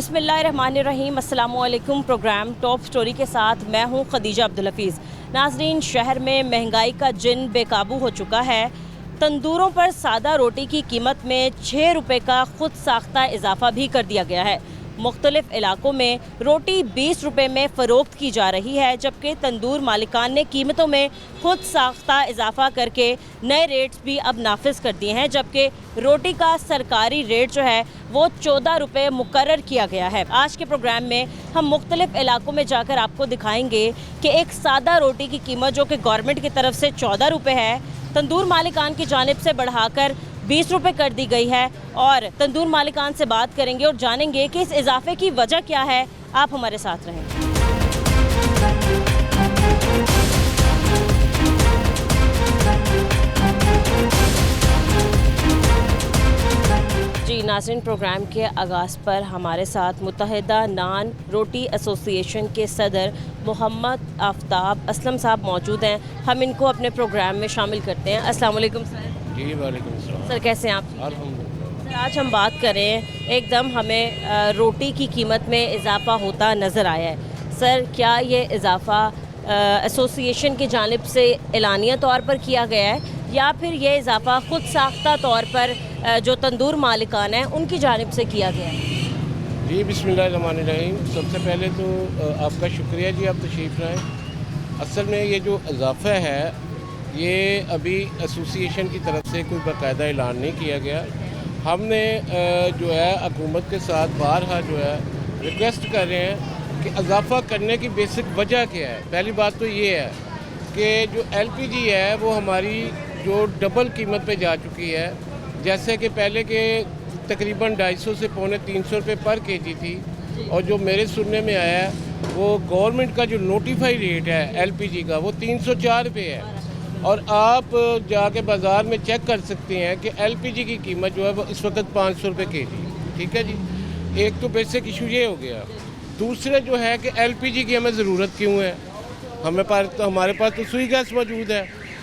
बिस्मिल्लाहिर्रहमानिर्रहीम, अस्सलामुअलैकुम। Programme top story के साथ मैं हूं खदीजा अब्दुल हफीज़। नाज़रीन, शहर में महंगाई का जिन बेकाबू हो चुका है। तंदूरों पर सादा रोटी की कीमत में 6 रुपये का खुद साख्ता इजाफा भी कर दिया गया है। मुख्तलिफ इलाकों में रोटी 20 रुपये में फ़रोख्त की जा रही है, जबकि तंदूर मालिकान ने कीमतों में खुद साख्ता इजाफा करके नए रेट्स भी अब नाफिज कर दिए हैं, जबकि रोटी का सरकारी रेट जो है वो 14 रुपये मुकर्रर किया गया है। आज के प्रोग्राम में हम मुख्तलिफ इलाकों में जाकर आपको दिखाएंगे कि एक सादा रोटी की कीमत जो कि गवर्नमेंट की तरफ से 14 रुपये है, तंदूर मालिकान की जानिब से बढ़ाकर 20 रुपये कर दी गई है। और तंदूर मालिकान से बात करेंगे और जानेंगे कि इस इजाफे की वजह क्या है। आप हमारे साथ रहें। जी नाज़रीन, प्रोग्राम के आगाज़ पर हमारे साथ मुत्तहिदा नान रोटी एसोसिएशन के सदर मोहम्मद आफ्ताब असलम साहब मौजूद हैं। हम इनको अपने प्रोग्राम में शामिल करते हैं। अस्सलाम वालेकुम सर। जी वालेकुम सलाम। सर कैसे हैं आप? अल्हम्दुलिल्लाह। सर आज हम बात करें, एकदम हमें रोटी की कीमत में इजाफा होता नज़र आया है। सर क्या ये इजाफा एसोसिएशन की जानिब से एलानिया तौर पर किया गया है या फिर ये इजाफा खुद साख्ता तौर पर जो तंदूर मालिकान हैं उनकी जानिब से किया गया है? जी बिस्मिल्लाहिर्रहमानिर्रहीम। सबसे पहले तो आपका शुक्रिया जी, आप तशरीफ़ लाएँ। असल में ये जो इजाफा है ये अभी एसोसिएशन की तरफ से कोई बाकायदा ऐलान नहीं किया गया। हमने जो है हुकूमत के साथ बारहा जो है रिक्वेस्ट कर रहे हैं कि इजाफा करने की बेसिक वजह क्या है। पहली बात तो ये है कि जो LPG है वो हमारी जो डबल कीमत पे जा चुकी है। जैसे कि पहले के तकरीबन 250 से पौने 300 रुपये पर केजी थी, और जो मेरे सुनने में आया है वो गवर्नमेंट का जो नोटिफाई रेट है LPG का वो 304 रुपये है। और आप जाके बाज़ार में चेक कर सकते हैं कि LPG की कीमत जो है वो इस वक्त 500 रुपये केजी। ठीक है जी, एक तो बेसिक इशू ये हो गया। दूसरे जो है कि LPG की हमें ज़रूरत क्यों है। हमारे पास तो सुई गैस मौजूद है,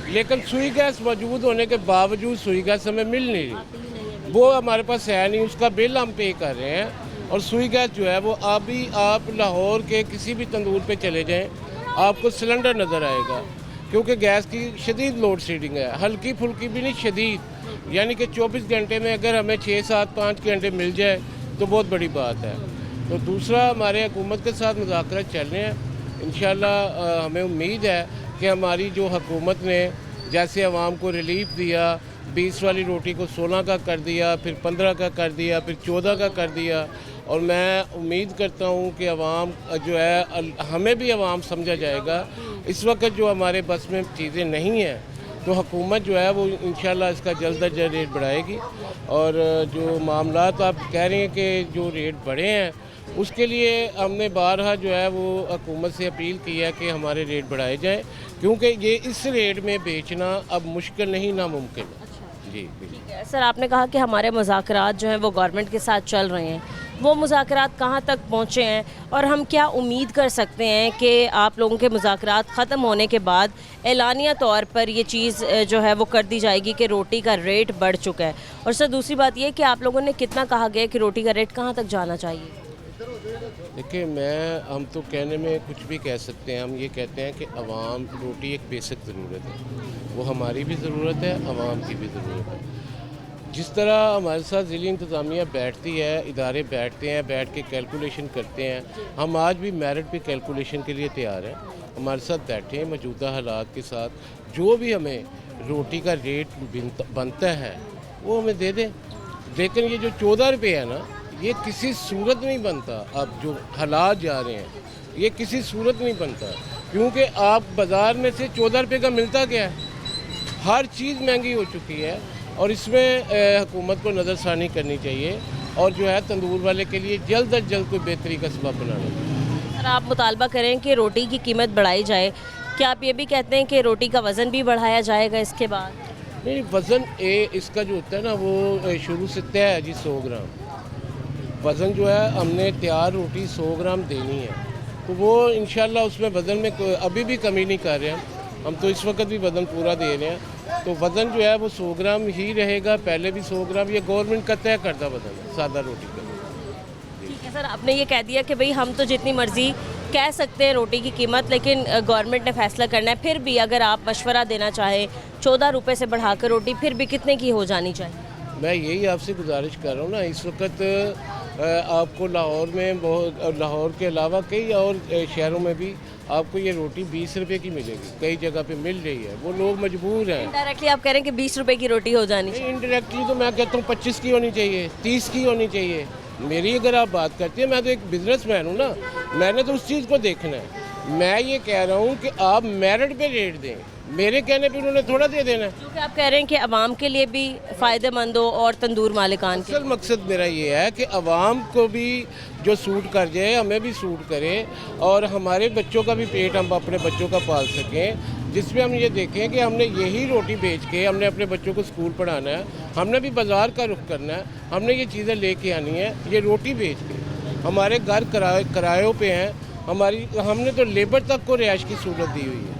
लेकिन सुई गैस मौजूद होने के बावजूद सुई गैस हमें मिल नहीं रही। वो हमारे पास है नहीं, उसका बिल हम पे कर रहे हैं। और सुई गैस जो है वो अभी आप लाहौर के किसी भी तंदूर पे चले जाएं आपको सिलेंडर नज़र आएगा, क्योंकि गैस की शदीद लोड शेडिंग है। हल्की फुल्की भी नहीं, शदीद। यानी कि 24 घंटे में अगर हमें 6, 7, 5 घंटे मिल जाए तो बहुत बड़ी बात है। तो दूसरा, हमारे हुकूमत के साथ मुज़ाकरात चल रहे हैं। इंशाअल्लाह हमें उम्मीद है कि हमारी जो हुकूमत ने जैसे आवाम को रिलीफ दिया, 20 वाली रोटी को 16 का कर दिया, फिर 15 का कर दिया, फिर 14 का कर दिया। और मैं उम्मीद करता हूँ कि आवाम जो है, हमें भी आवाम समझा जाएगा। इस वक्त जो हमारे बस में चीज़ें नहीं हैं तो हुकूमत जो है वो इंशाल्लाह इसका जल्द अज जल्द रेट बढ़ाएगी। और जो मामलात आप कह रहे हैं कि जो रेट बढ़े हैं उसके लिए हमने बारहा जो है वो हुकूमत से अपील की है कि हमारे रेट बढ़ाए जाएँ, क्योंकि ये इस रेट में बेचना अब मुश्किल नहीं, नामुमकिन। जी ठीक है सर, आपने कहा कि हमारे मुज़ाकरात जो हैं वो गवर्नमेंट के साथ चल रहे हैं। वो मुज़ाकरात कहाँ तक पहुँचे हैं और हम क्या उम्मीद कर सकते हैं कि आप लोगों के मुज़ाकरात ख़त्म होने के बाद एलानिया तौर पर ये चीज़ जो है वो कर दी जाएगी कि रोटी का रेट बढ़ चुका है? और सर दूसरी बात ये कि आप लोगों ने कितना कहा गया कि रोटी का रेट कहाँ तक जाना चाहिए? देखिए, हम तो कहने में कुछ भी कह सकते हैं। हम ये कहते हैं कि आवाम रोटी एक बेसिक ज़रूरत है, वो हमारी भी ज़रूरत है, आवाम की भी ज़रूरत है। जिस तरह हमारे साथ ज़िली इंतज़ामिया बैठती है, इदारे बैठते हैं, बैठ के कैलकुलेशन करते हैं, हम आज भी मेरिट पे कैलकुलेशन के लिए तैयार हैं। हमारे साथ बैठे हैं, मौजूदा हालात के साथ जो भी हमें रोटी का रेट बनता है वो हमें दे दें। लेकिन ये जो 14 रुपये है ना, ये किसी सूरत नहीं बनता। अब जो हालात जा रहे हैं ये किसी सूरत नहीं बनता, क्योंकि आप बाज़ार में से 14 रुपये का मिलता क्या है। हर चीज़ महंगी हो चुकी है और इसमें हुकूमत को नज़रसानी करनी चाहिए और जो है तंदूर वाले के लिए जल्द अज जल्द कोई बेहतरी का सबब बनाना चाहिए। सर आप मुतालबा करें कि रोटी की कीमत बढ़ाई जाए, क्या आप ये भी कहते हैं कि रोटी का वज़न भी बढ़ाया जाएगा इसके बाद? नहीं, वज़न इसका जो होता है ना वो शुरू से तय है जी, 100 ग्राम वज़न जो है हमने तैयार रोटी 100 ग्राम देनी है। तो वो इंशाल्लाह उसमें वज़न में अभी भी कमी नहीं कर रहे हैं। हम तो इस वक्त भी वज़न पूरा दे रहे हैं। तो वज़न जो है वो 100 ग्राम ही रहेगा, पहले भी 100 ग्राम। ये गवर्नमेंट का तय करता वज़न है सादा रोटी का। ठीक है सर आपने ये कह दिया कि भाई हम तो जितनी मर्जी कह सकते हैं रोटी की कीमत, लेकिन गवर्नमेंट ने फैसला करना है। फिर भी अगर आप मशवरा देना चाहें 14 रुपये से बढ़ाकर रोटी फिर भी कितने की हो जानी चाहिए? मैं यही आपसे गुजारिश कर रहा हूँ ना, इस वक्त आपको लाहौर में बहुत, लाहौर के अलावा कई और शहरों में भी आपको ये रोटी 20 रुपए की मिलेगी, कई जगह पे मिल रही है। वो लोग मजबूर हैं। डायरेक्टली आप कह रहे हैं कि 20 रुपए की रोटी हो जानी चाहिए? इनडायरेक्टली तो मैं कहता हूँ 25 की होनी चाहिए, 30 की होनी चाहिए। मेरी अगर आप बात करती हैं, मैं तो एक बिजनेसमैन हूँ ना, मैंने तो उस चीज़ को देखना है। मैं ये कह रहा हूँ कि आप मेरिट पे रेट दें, मेरे कहने पे उन्होंने थोड़ा दे देना है। क्योंकि आप कह रहे हैं कि आवाम के लिए भी फ़ायदेमंद हो और तंदूर मालिकान के। असल मकसद मेरा ये है कि आवाम को भी जो सूट कर जाए हमें भी सूट करे, और हमारे बच्चों का भी पेट हम अपने बच्चों का पाल सकें, जिसमें हम ये देखें कि हमने यही रोटी बेच के हमने अपने बच्चों को स्कूल पढ़ाना है, हमने भी बाज़ार का रुख करना है, हमने ये चीज़ें लेके आनी है। ये रोटी बेच के हमारे घर किरायों पे हैं, हमने तो लेबर तक को रिहाइश की सहूलत दी हुई है।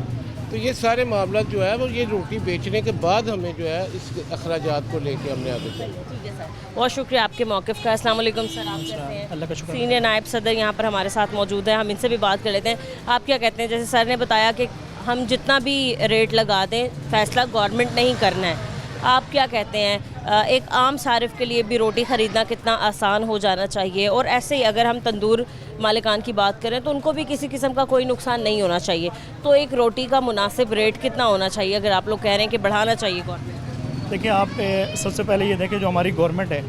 तो ये सारे मामला जो है वो ये रोटी बेचने के बाद हमें जो है इस अखराजात को लेके हमने आगे चलना। ठीक है सर, बहुत शुक्रिया आपके मौक़िफ़ का। अस्सलाम वालेकुम सर, आप कैसे हैं? अल्लाह का शुक्र। सीनियर नायब सदर यहाँ पर हमारे साथ मौजूद हैं, हम इनसे भी बात कर लेते हैं। आप क्या कहते हैं, जैसे सर ने बताया कि हम जितना भी रेट लगा दें फ़ैसला गवर्नमेंट ने ही करना है, आप क्या कहते हैं एक आम सारिफ के लिए भी रोटी ख़रीदना कितना आसान हो जाना चाहिए? और ऐसे ही अगर हम तंदूर मालिकान की बात करें तो उनको भी किसी किस्म का कोई नुकसान नहीं होना चाहिए, तो एक रोटी का मुनासिब रेट कितना होना चाहिए अगर आप लोग कह रहे हैं कि बढ़ाना चाहिए गवर्नमेंट? देखिए आप सबसे पहले ये देखें, जो हमारी गवर्नमेंट है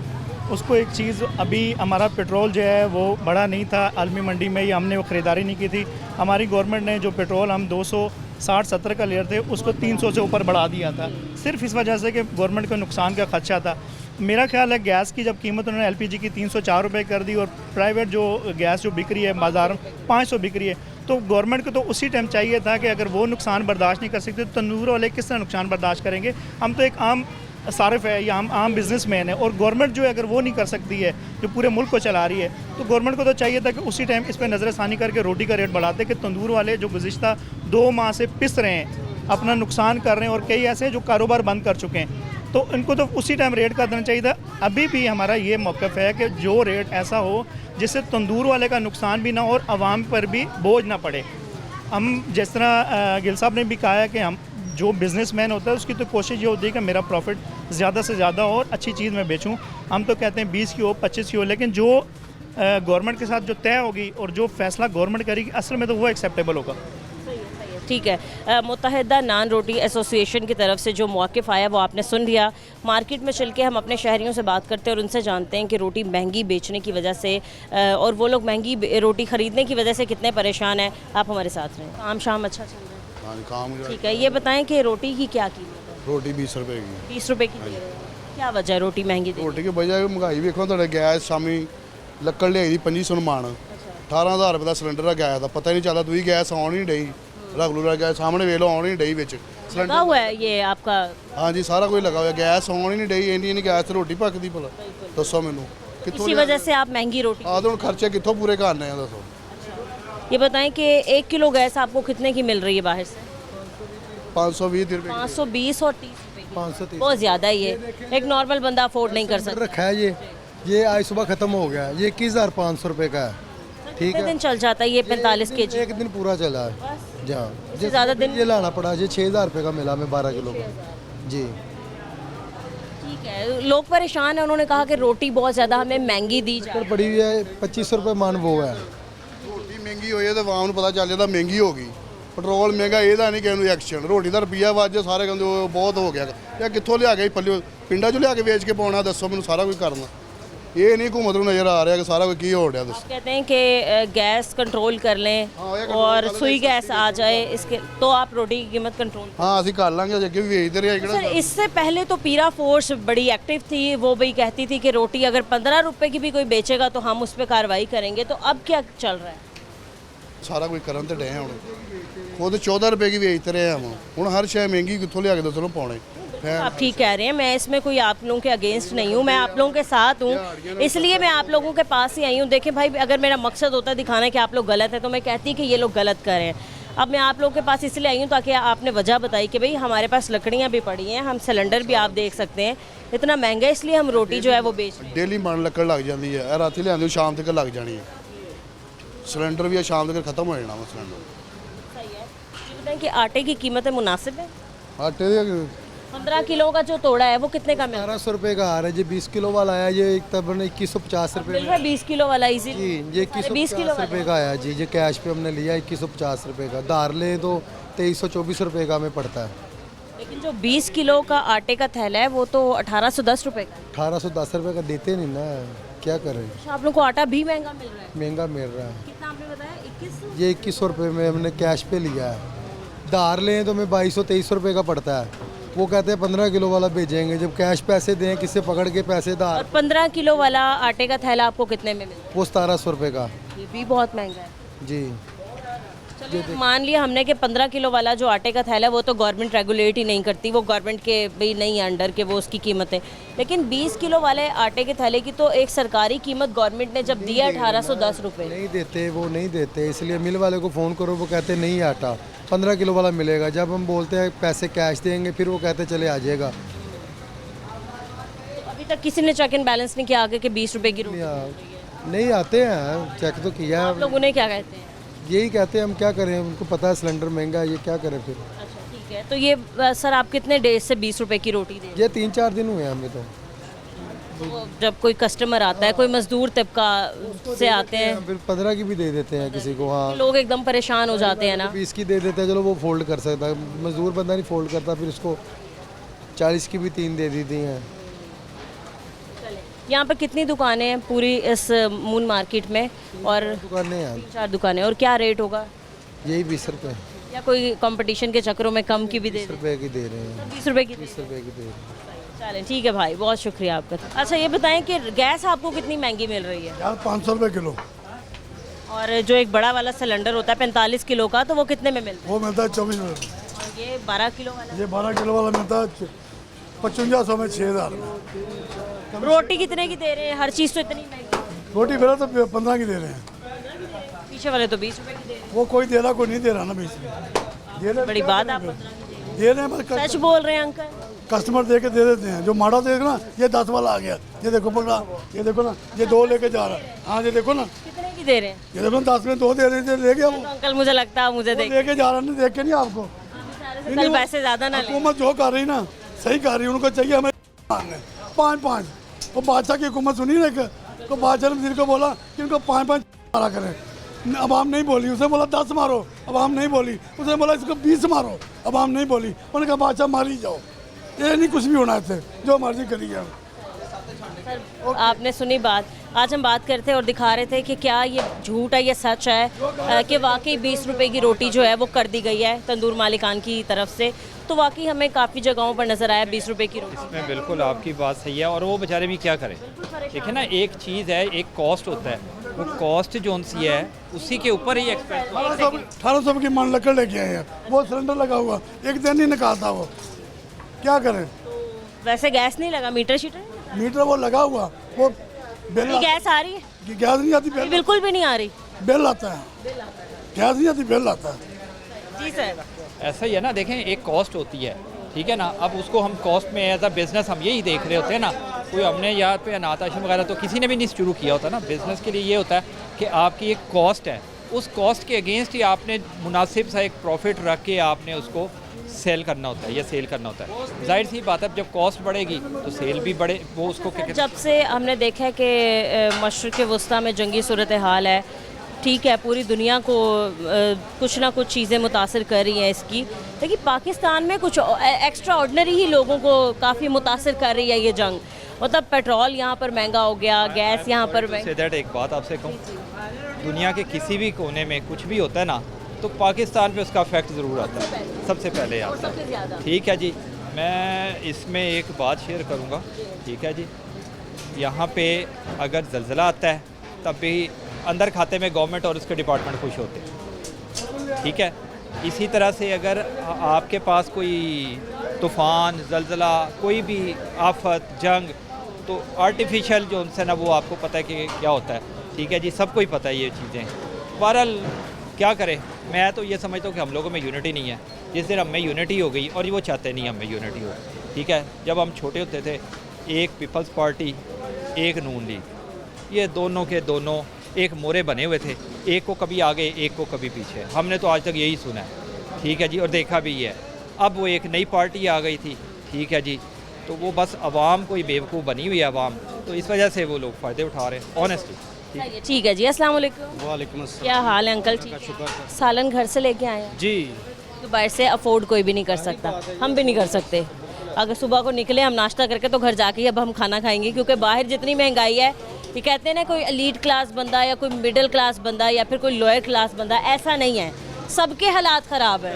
उसको एक चीज़, अभी हमारा पेट्रोल जो है वो बढ़ा नहीं था आलमी मंडी में, ये हमने वो ख़रीदारी नहीं की थी। हमारी गवर्नमेंट ने जो पेट्रोल हम 260-70 का ले रहे थे उसको 300 से ऊपर बढ़ा दिया था, सिर्फ इस वजह से कि गवर्नमेंट को नुकसान का खदशा था। मेरा ख्याल है गैस की जब कीमत उन्होंने LPG की 304 रुपये कर दी और प्राइवेट जो गैस जो बिक रही है बाज़ार में 500 बिक रही है, तो गवर्नमेंट को तो उसी टाइम चाहिए था कि अगर वो नुकसान बर्दाश्त नहीं कर सकते तो तंदूर वाले किस तरह नुकसान बर्दाश्त करेंगे? हम तो एक आम सारिफ है या हम आम बिजनेसमैन है, और गवर्नमेंट जो है अगर वो नहीं कर सकती है, जो पूरे मुल्क को चला रही है, तो गवर्नमेंट को तो चाहिए था कि उसी टाइम इस पर नज़रसानी करके रोटी का रेट बढ़ाते कि तंदूर वाले जो गुज़िश्ता 2 माह से पिस रहे हैं, अपना नुकसान कर रहे हैं, और कई ऐसे हैं जो कारोबार बंद कर चुके हैं, तो इनको तो उसी टाइम रेट कर देना चाहिए था। अभी भी हमारा ये मौक़िफ़ है कि जो रेट ऐसा हो जिससे तंदूर वाले का नुकसान भी ना हो और आवाम पर भी बोझ ना पड़े। हम जिस तरह गिल साहब ने भी कहा है कि हम जो बिज़नेसमैन होता है उसकी तो कोशिश ये होती है कि मेरा प्रॉफिट ज़्यादा से ज़्यादा हो और अच्छी चीज़ मैं बेचूं। हम तो कहते हैं 20 की हो, 25 की हो, लेकिन जो गवर्नमेंट के साथ जो तय होगी और जो फ़ैसला गवर्नमेंट करेगी असल में तो वो एक्सेप्टेबल होगा। ठीक है, मुत्तहिदा नान रोटी एसोसिएशन की तरफ से जो मौक़िफ़ आया वो आपने सुन लिया। मार्केट में चल के हम अपने शहरियों से बात करते हैं और उनसे जानते हैं कि रोटी महंगी बेचने की वजह से और वो लोग महंगी रोटी ख़रीदने की वजह से कितने परेशान हैं। आप हमारे साथ रहें। काम शाम अच्छा चल रहा है? हाँ काम ठीक है, ये बताएं कि रोटी की क्या कीमत है? रोटी 20 रुपए की। 20 रुपए की दे रहे हैं। क्या वजह है रोटी महंगी देने की? रोटी की वजह महंगाई वेखो, ਤੁਹਾਡੇ गैस शामी ਲੱਕੜ ਲਿਆਈ ਦੀ 2500 ਮਾਣ, 18000 ਰੁਪਏ ਦਾ ਸਿਲੰਡਰ ਆ ਗਿਆ ਦਾ, ਪਤਾ ਹੀ ਨਹੀਂ ਚੱਲਦਾ, ਦੂਈ ਗੈਸ ਆਉਣ ਹੀ ਨਹੀਂ ਡਈ, ਰੈਗੂਲਰ ਗੈਸ ਸਾਹਮਣੇ ਵੇਖ ਲਓ ਆਉਣ ਹੀ ਨਹੀਂ ਡਈ ਵਿੱਚ लगा हुआ है ये आपका? हाँ जी सारा कुछ लगा हुआ, गैस आਉਣ ਹੀ ਨਹੀਂ ਡਈ, ਇੰਨੀ ਗੈਸ ਤੇ ਰੋਟੀ ਪੱਕਦੀ ਭਲਾ ਦੱਸੋ ਮੈਨੂੰ इसी वजह से आप महंगी रोटी। ਆ ਹੁਣ ਖਰਚੇ ਕਿੱਥੋਂ ਪੂਰੇ ਕਰਨੇ ਆ ਦੱਸੋ। ये बताएं कि 1 किलो गैस आपको कितने की मिल रही है बाहर से? 520 रुपए 520 और 30 रुपए की। 530 बहुत ज़्यादा है ये, एक नॉर्मल बंदा अफोर्ड नहीं कर सकता। रखा है ये आज सुबह ख़त्म हो गया, ये 21,500 रुपए का है। ठीक कितने है, दिन चल जाता है ये 45 kg? एक दिन पूरा चला है जहाँ इससे ज़्यादा दिन? ये लाना पड़ा, ये 6,000 रुपए का मिला हमें 12 किलो का जी। ठीक है, लोग परेशान हैं, उन्होंने कहा कि रोटी बहुत ज़्यादा हमें महंगी दी जा रही पड़ी हुई है 2500 रुपए मान वो है। ਰੋਟੀ ਮਹਿੰਗੀ ਹੋਈ ਹੈ ਤਾਂ ਆਵਾਮ ਨੂੰ ਪਤਾ ਚੱਲ ਜਾਂਦਾ ਮਹਿੰਗੀ ਹੋ ਗਈ, ਪੈਟਰੋਲ ਮਹਿੰਗਾ ਇਹਦਾ ਨਹੀਂ ਕਿਸੇ ਨੂੰ ਐਕਸ਼ਨ, ਰੋਟੀ ਦਾ ਰੁਪਈਆ ਵੱਜ ਸਾਰੇ ਕਹਿੰਦੇ ਉਹ ਬਹੁਤ ਹੋ ਗਿਆ, ਇਹ ਕਿੱਥੋਂ ਲਿਆ ਕੇ ਪੱਲਿਓ ਪਿੰਡਾਂ 'ਚੋਂ ਲਿਆ ਕੇ ਵੇਚ ਕੇ ਪਾਉਣਾ, ਦੱਸੋ ਮੈਨੂੰ ਸਾਰਾ ਕੁਝ ਕਰਨਾ, ਇਹ ਨਹੀਂ ਘੁੰਮਤ ਨੂੰ ਨਜ਼ਰ ਆ ਰਿਹਾ ਕਿ ਸਾਰਾ ਕੁਝ ਕੀ ਹੋ ਰਿਹਾ ਦੱਸੋ। आप कहते हैं कि गैस कंट्रोल कर लें हाँ, ये कंट्रोल और कर लें, सुई गैस आ जाए इसके, तो आप रोटी की कीमत कंट्रोल। ਹਾਂ ਅਸੀਂ ਕਰ ਲਾਂਗੇ, ਅੱਗੇ ਵੀ ਵੇਚਦੇ ਰਹੇ सर ਕਿਹੜਾ। इससे पहले तो पीरा फोर्स बड़ी एक्टिव थी, वो भी कहती थी कि रोटी अगर 15 रुपए की भी कोई बेचेगा तो हम उस पर कार्रवाई करेंगे, तो अब क्या चल रहा है? ਸਾਰਾ ਕੁਝ ਕਰਨ ਤੇ ਡਏ ਹੁਣ, ਖੁਦ 14 ਰੁਪਏ की ਵੇਚते ਰਹੇ ਹਾਂ ਹੁਣ ਹਰ ਸ਼ੈ ਮਹਿੰਗੀ ਕਿੱਥੋਂ ਲਿਆ ਕੇ ਦੱਸੋ ਨੂੰ ਪਾਉਣੇ। आप ठीक कह रहे हैं, मैं इसमें कोई आप लोगों के अगेंस्ट नहीं हूँ, मैं आप लोगों के साथ हूँ, इसलिए मैं आप लोगों के पास ही आई हूँ। देखें भाई, अगर मेरा मकसद होता दिखाना कि आप लोग गलत है तो मैं कहती कि ये लोग गलत कर रहे हैं। अब मैं आप लोगों के पास इसलिए आई हूँ ताकि आपने वजह बताई कि भाई हमारे पास लकड़ियाँ भी पड़ी हैं, हम सिलेंडर भी आप देख सकते हैं इतना महंगा, इसलिए हम रोटी जो है वो बेच रहे हैं। ਡੇਲੀ ਮਨ ਲੱਕੜ ਲੱਗ ਜਾਂਦੀ ਹੈ, ਇਹ ਰਾਤੀ ਲਿਆਂਦੇ ਸ਼ਾਮ ਤੱਕ ਲੱਗ ਜਾਣੀ ਹੈ। ਸਿਲੰਡਰ ਵੀ ਆ ਸ਼ਾਮ ਤੱਕ ਖਤਮ ਹੋ ਜਾਣਾ ਵਾ ਸਿਲੰਡਰ। सही है। ये बताएं कि आटे की कीमतें मुनासिब है? ਆਟੇ ਦੇ 15 किलो का जो तोड़ा है वो कितने का मिल रहा 1800 रुपये का आ रहा है। ये 20 किलो वाला आया, ये एक तकरीबन 2150 रुपये मिल में। रहा है? 20 किलो वाला इजी जी ये 20 किलो 2150 रुपये का आया जी। ये कैश पे हमने लिया 2150 रुपये का। धार ले तो 2324 रुपये का हमें पड़ता है। लेकिन जो 20 किलो का आटे का थैला है वो तो 1810 रुपए का है। 1810 रुपये का देते नहीं ना, क्या करें, अच्छा, आप लोग को आटा भी महंगा मिल रहा है? महंगा मिल रहा है। कितना आपने बताया? 2100? ये 2100 रुपये में हमने कैश पे लिया है। धार लें तो हमें 2223 रुपये का पड़ता है। वो कहते हैं 15 किलो वाला भेजेंगे, जब कैश पैसे दें किससे पकड़ के पैसे और धार, 15 किलो वाला आटे का थैला आपको कितने में मिलता वो 1700 रुपये का। है? ये भी बहुत महंगा है। जी चलिए मान लिया हमने कि 15 किलो वाला जो आटे का थैला है वो तो गवर्नमेंट रेगुलेट ही नहीं करती, वो गवर्नमेंट के भी नहीं अंडर के वो उसकी कीमत है। लेकिन 20 किलो वाले आटे के थैले की तो एक सरकारी कीमत गवर्नमेंट ने जब दिया 1810 रुपये। नहीं देते, वो नहीं देते, इसलिए मिल वाले को फ़ोन करो, वो कहते नहीं आटा 15 किलो वाला मिलेगा। जब हम बोलते हैं पैसे कैश देंगे, फिर वो कहते चले आ जाएगा। तो अभी तक किसी ने चेक एंड बैलेंस नहीं किया आगे कि 20 रुपये की रोटी? नहीं आते हैं, चेक तो किया आप है। लोग उन्हें क्या कहते हैं? यही कहते हैं, हम क्या करें, उनको पता है सिलेंडर महंगा है, ये क्या करें फिर। अच्छा ठीक है। तो ये सर आप कितने डेज से 20 रुपए की रोटी दे रहे ये 3-4 दिन हुए हैं हमें तो। हैं? तो जब कोई कस्टमर आता है, कोई मजदूर तबका से आते हैं, फिर 15 की भी दे देते हैं किसी को। हाँ लोग एकदम परेशान हो जाते हैं ना। 20 की दे देते हैं, चलो वो फोल्ड कर सकता है, मजदूर बंदा नहीं फोल्ड करता, फिर उसको 40 की भी 3 दे दी थी हैं। यहाँ पर कितनी दुकानें हैं पूरी इस मून मार्केट में? और दुकानें हैं 4 दुकानें, और क्या रेट होगा? यही 20 रुपये, या कोई कंपटीशन के चक्करों में कम की भी दे 20 दें? रुपये की दे रहे हैं, 20 रुपए की दे 20 रुपये की दे रहे हैं। चलें ठीक है भाई, बहुत शुक्रिया आपका। अच्छा ये बताएं कि गैस आपको कितनी महंगी मिल रही है? यार 500 रुपये किलो और जो एक बड़ा वाला सिलेंडर होता है 45 किलो का, तो वो कितने में मिलता वो मिलता है 24 रुपये। है? और ये 12 किलो वाला? ये 12 किलो वाला मिलता है 5500 में 6000 में। रोटी कितने की दे रहे हैं? हर चीज़ तो इतनी महंगी। रोटी मेरा तो 15 की दे रहे हैं। पीछे वाले तो 20 रुपए की दे रहे वो कोई दे रहा, कोई नहीं दे रहा ना बीच में। दे रहे हैं। बड़ी बात आप दे रहे हैं, बस सच बोल रहे हैं अंकल। कस्टमर दे के दे देते हैं। जो माड़ा देगा ना, ये 10 वाला आ गया, ये देखो पकड़ा, ये देखो ना, ये 2 लेके जा रहा है। हाँ ये देखो ना, कितने की दे रहे हैं? ये देखो 10 में 2 दे रहे थे, ले गया वो। तो अंकल मुझे लगता है मुझे देख लेके जा रहा है, देख के नहीं आपको। कल पैसे ज़्यादा ना ले। हुकूमत जो कर रही ना, सही कर रही है, उनको चाहिए हमें 5-5। वो बादशाह की हुकूमत सुनी ना, तो बादशाह ने को बोला कि इनको 5-5 मारा करें। अब हम नहीं बोली, उसने बोला 10 मारो, अब हम नहीं बोली, उसने बोला इसको 20 मारो, अब हम नहीं बोली। उन्होंने कहा बादशाह मारी जाओ, ये नहीं कुछ भी होना है, जो मर्जी करी जाओ। सर आपने सुनी बात। आज हम बात करते और दिखा रहे थे कि क्या ये झूठ है या सच है कि वाकई 20 रुपए की रोटी जो है वो कर दी गई है तंदूर मालिकान की तरफ से। तो वाकई हमें काफ़ी जगहों पर नज़र आया 20 रुपए की रोटी। इसमें बिल्कुल आपकी बात सही है, और वो बेचारे भी क्या करें। देखिए ना, एक चीज़ है, एक कॉस्ट होता है, वो कॉस्ट जो सी है उसी के ऊपर ही एक्सपेंस। 1800 की मन लकड़ लेके आए हैं, वो सिलेंडर लगा हुआ, एक दिन नहीं निकालता वो, क्या करें। वैसे गैस नहीं लगा, मीटर शीटर मीटर वो लगा हुआ, वो बिल गैस आ रही है? गैस नहीं आती, बिल बिल्कुल भी नहीं आ रही। बिल आता है, गैस नहीं आती, बिल आता है। जी सर। ऐसा ही है ना, देखें एक कॉस्ट होती है, ठीक है ना। अब उसको हम कॉस्ट में एज अ बिज़नेस हम यही देख रहे होते हैं ना। कोई हमने यहाँ पे अनाथ आश्रम वगैरह तो किसी ने भी नहीं शुरू किया होता ना। बिज़नेस के लिए ये होता है कि आपकी एक कॉस्ट है, उस कॉस्ट के अगेंस्ट ही आपने मुनासिब सा एक प्रॉफिट रख के आपने उसको सेल करना होता है या सेल करना होता है। जाहिर सी बात है, जब कॉस्ट बढ़ेगी तो सेल भी बढ़े, वो उसको जब से हमने देखा है कि मशरक़ वस्ता में जंगी सूरत हाल है, ठीक है पूरी दुनिया को कुछ ना कुछ चीज़ें मुतासर कर रही हैं इसकी, लेकिन पाकिस्तान में कुछ एक्स्ट्रा ऑर्डनरी ही लोगों को काफ़ी मुतासर कर रही है ये जंग। मतलब पेट्रोल यहाँ पर महंगा हो गया, गैस यहाँ पर महंगा। एक बात आपसे कहूँ, दुनिया के किसी भी कोने में कुछ भी होता है ना, तो पाकिस्तान पे उसका इफेक्ट ज़रूर आता है, सबसे पहले आता है। ठीक है जी, मैं इसमें एक बात शेयर करूँगा, ठीक है जी। यहाँ पे अगर ज़लज़ला आता है तब भी अंदर खाते में गवर्नमेंट और उसके डिपार्टमेंट खुश होते हैं, ठीक है। इसी तरह से अगर आपके पास कोई तूफ़ान, ज़लज़ला, कोई भी आफत, जंग, तो आर्टिफिशियल जो उनसे ना वो आपको पता है कि क्या होता है, ठीक है जी, सबको ही पता है ये चीज़ें। बहरहाल क्या करें, मैं तो ये समझता हूँ कि हम लोगों में यूनिटी नहीं है। जिस दिन हम में यूनिटी हो गई, और वो चाहते नहीं हम में यूनिटी हो, ठीक है। जब हम छोटे होते थे, एक पीपल्स पार्टी, एक नून लीग, ये दोनों के दोनों एक मोरे बने हुए थे, एक को कभी आगे एक को कभी पीछे। हमने तो आज तक यही सुना है, ठीक है जी, और देखा भी है। अब वो एक नई पार्टी आ गई थी, ठीक है जी, तो वो बस अवाम कोई बेवकूफ़ बनी हुई है अवाम, तो इस वजह से वो लोग फ़ायदे उठा रहे हैं ऑनेस्टली। ठीक है जी, अस्सलाम वालेकुम। वालेकुम अस्सलाम। क्या हाल है अंकल? ठीक है। शुक्र है। सालन घर से लेके आए हैं? जी, तो बाहर से अफोर्ड कोई भी नहीं कर सकता, हम भी नहीं कर सकते। अगर सुबह को निकले हम नाश्ता करके तो घर जाके ही अब हम खाना खाएंगे, क्योंकि बाहर जितनी महंगाई है, ये कहते हैं ना कोई एलीट क्लास बंदा या कोई मिडिल क्लास बंदा या फिर कोई लोअर क्लास बंदा, ऐसा नहीं है, सबके हालात ख़राब है।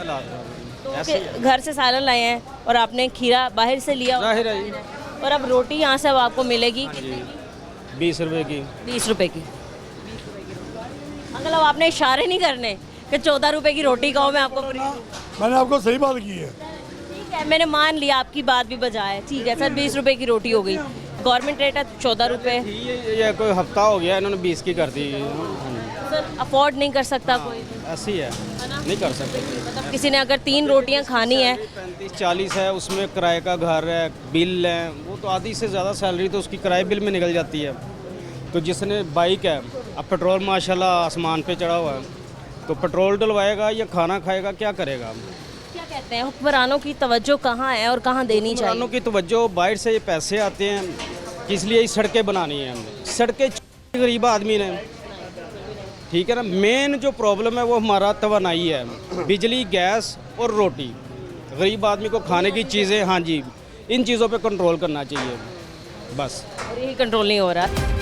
तो घर से सालन लाए हैं और आपने खीरा बाहर से लिया, जाहिर है जी। और अब रोटी यहाँ से अब आपको मिलेगी कितने की? 20 रुपए की। 20 रुपए की। अंकल अब आपने इशारे नहीं करने कि 14 रुपए की रोटी खाओ, मैं आपको फ्री दूं। मैंने आपको सही बात की है। ठीक है, मैंने मान लिया, आपकी बात भी बजा है। ठीक है सर, 20 रुपए की रोटी हो गई, गवर्नमेंट रेट है 14 रुपए। ये कोई हफ्ता हो गया इन्होंने 20 की कर दी। सर अफोर्ड नहीं कर सकता कोई, ऐसी है, नहीं कर सकते। मतलब किसी ने अगर 3 रोटियां खानी है, 35-40 है, उसमें किराए का घर है, बिल है, वो तो आधी से ज़्यादा सैलरी तो उसकी किराए बिल में निकल जाती है। तो जिसने बाइक है, अब पेट्रोल माशाल्लाह आसमान पे चढ़ा हुआ है, तो पेट्रोल डलवाएगा या खाना खाएगा, क्या करेगा? क्या कहते हैं हुक्मरानों की तवज्जो कहाँ है और कहाँ देनी चाहिए? हुक्मरानों की तवज्जो, बाहर से पैसे आते हैं, किस लिए सड़कें बनानी है हमने, सड़कें गरीब आदमी ने, ठीक है ना। मेन जो प्रॉब्लम है वो हमारा तवानाई है, बिजली, गैस और रोटी। गरीब आदमी को खाने की चीज़ें, हाँ जी, इन चीज़ों पे कंट्रोल करना चाहिए बस। और यही कंट्रोल नहीं हो रहा।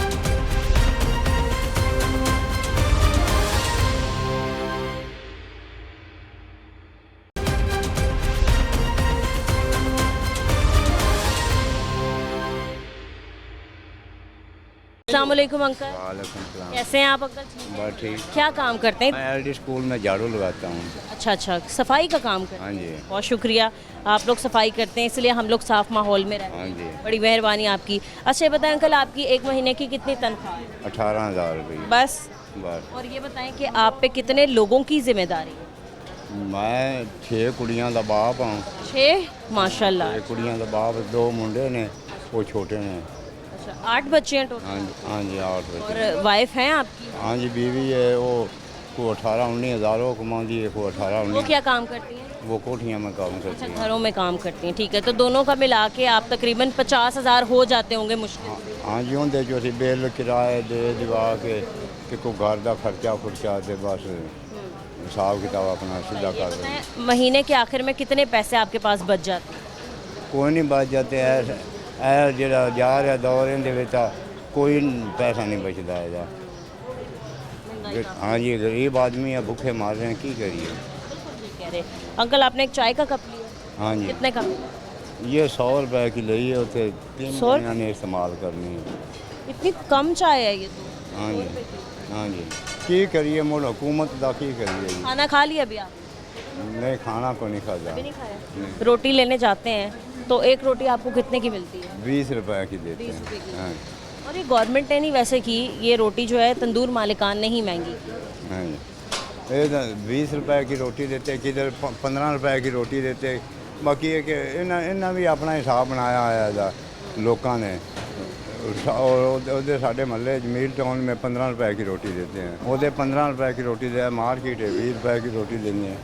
अस्सलामुअलैकुम अंकल। वालेकुम सलाम। कैसे हैं आप अंकल? ठीक हैं? बस ठीक। क्या काम करते हैं? मैं एलडी स्कूल में झाड़ू लगाता हूँ। अच्छा अच्छा, सफाई का काम करते हैं। हाँ जी। बहुत शुक्रिया, आप लोग सफाई करते हैं इसलिए हम लोग साफ माहौल में रहते हाँ हैं। जी। बड़ी मेहरबानी आपकी। अच्छा ये बताएं अंकल, आपकी एक महीने की कितनी तनख्वाह है? 18,000 रुपये बस। बस। और ये बताएं कि आप पे कितने लोगों की जिम्मेदारी है? मैं 6 कुड़ियां ਦਾ ਬਾਪ ਹਾਂ। 6? माशाल्लाह। 6 ਕੁੜੀਆਂ ਦਾ ਬਾਪ, 2 ਮੁੰਡੇ ਨੇ, वो छोटे ने। अच्छा, 8 बच्चे हैं टोटल? हाँ जी 8 बच्चे। और वाइफ हैं आपकी? हाँ जी बीवी है, वो को 18-19 हज़ार वो कमाती है, को 18-19। वो क्या काम करती हैं? वो कोठियाँ में काम अच्छा, करती है। घरों में काम करती हैं। ठीक है, तो दोनों का मिला के आप तकरीबन 50,000 हो जाते होंगे मुश्किल से। हाँ जी, उनके जो असी बिल किराए दे दिवा के कि कोई घर का खर्चा खुर्चा दे, बस हिसाब किताब अपना सीधा कर रहे हैं। महीने के आखिर में कितने पैसे आपके पास बच जाते हैं? कोई नहीं बच जाते ऐ ਜਿਹੜਾ ਜਾ ਰਿਹਾ ਦੌਰ ਇਹਦੇ ਵਿੱਚ कोई पैसा नहीं बचता है। हाँ जी, गरीब आदमी है, भूखे मार रहे हैं, की करिए। कह रहे अंकल आपने एक चाय का कप लिया, हाँ जी, कितने का? ये 100 रुपए की ली है, उसे 3 100? महीना ने इस्तेमाल करनी है। इतनी कम चाय है ये तो। हाँ जी, हाँ जी, की करिए, मुल हुकूमत का की करिए जी। खाना खा लिया अभी आप? नहीं, खाना को नहीं खाता। अभी नहीं खाया? रोटी लेने जाते हैं तो एक रोटी आपको कितने की मिलती है? 20 रुपए की देते 20 रुपए की। हैं। हाँ और ये गवर्नमेंट ने नहीं वैसे की, ये रोटी जो है तंदूर मालिकान ने ही महंगी की। हाँ जी, ये 20 रुपए की रोटी देते, किधर 15 रुपए की रोटी देते। बाकी है कि इन्हें भी अपना हिसाब बनाया है लोगों ने। और उधर साढ़े महल्ले जमील टाउन में 15 रुपए की रोटी देते हैं, उधर 15 रुपए की रोटी दे, मार्केट है 20 रुपए की रोटी देनी है।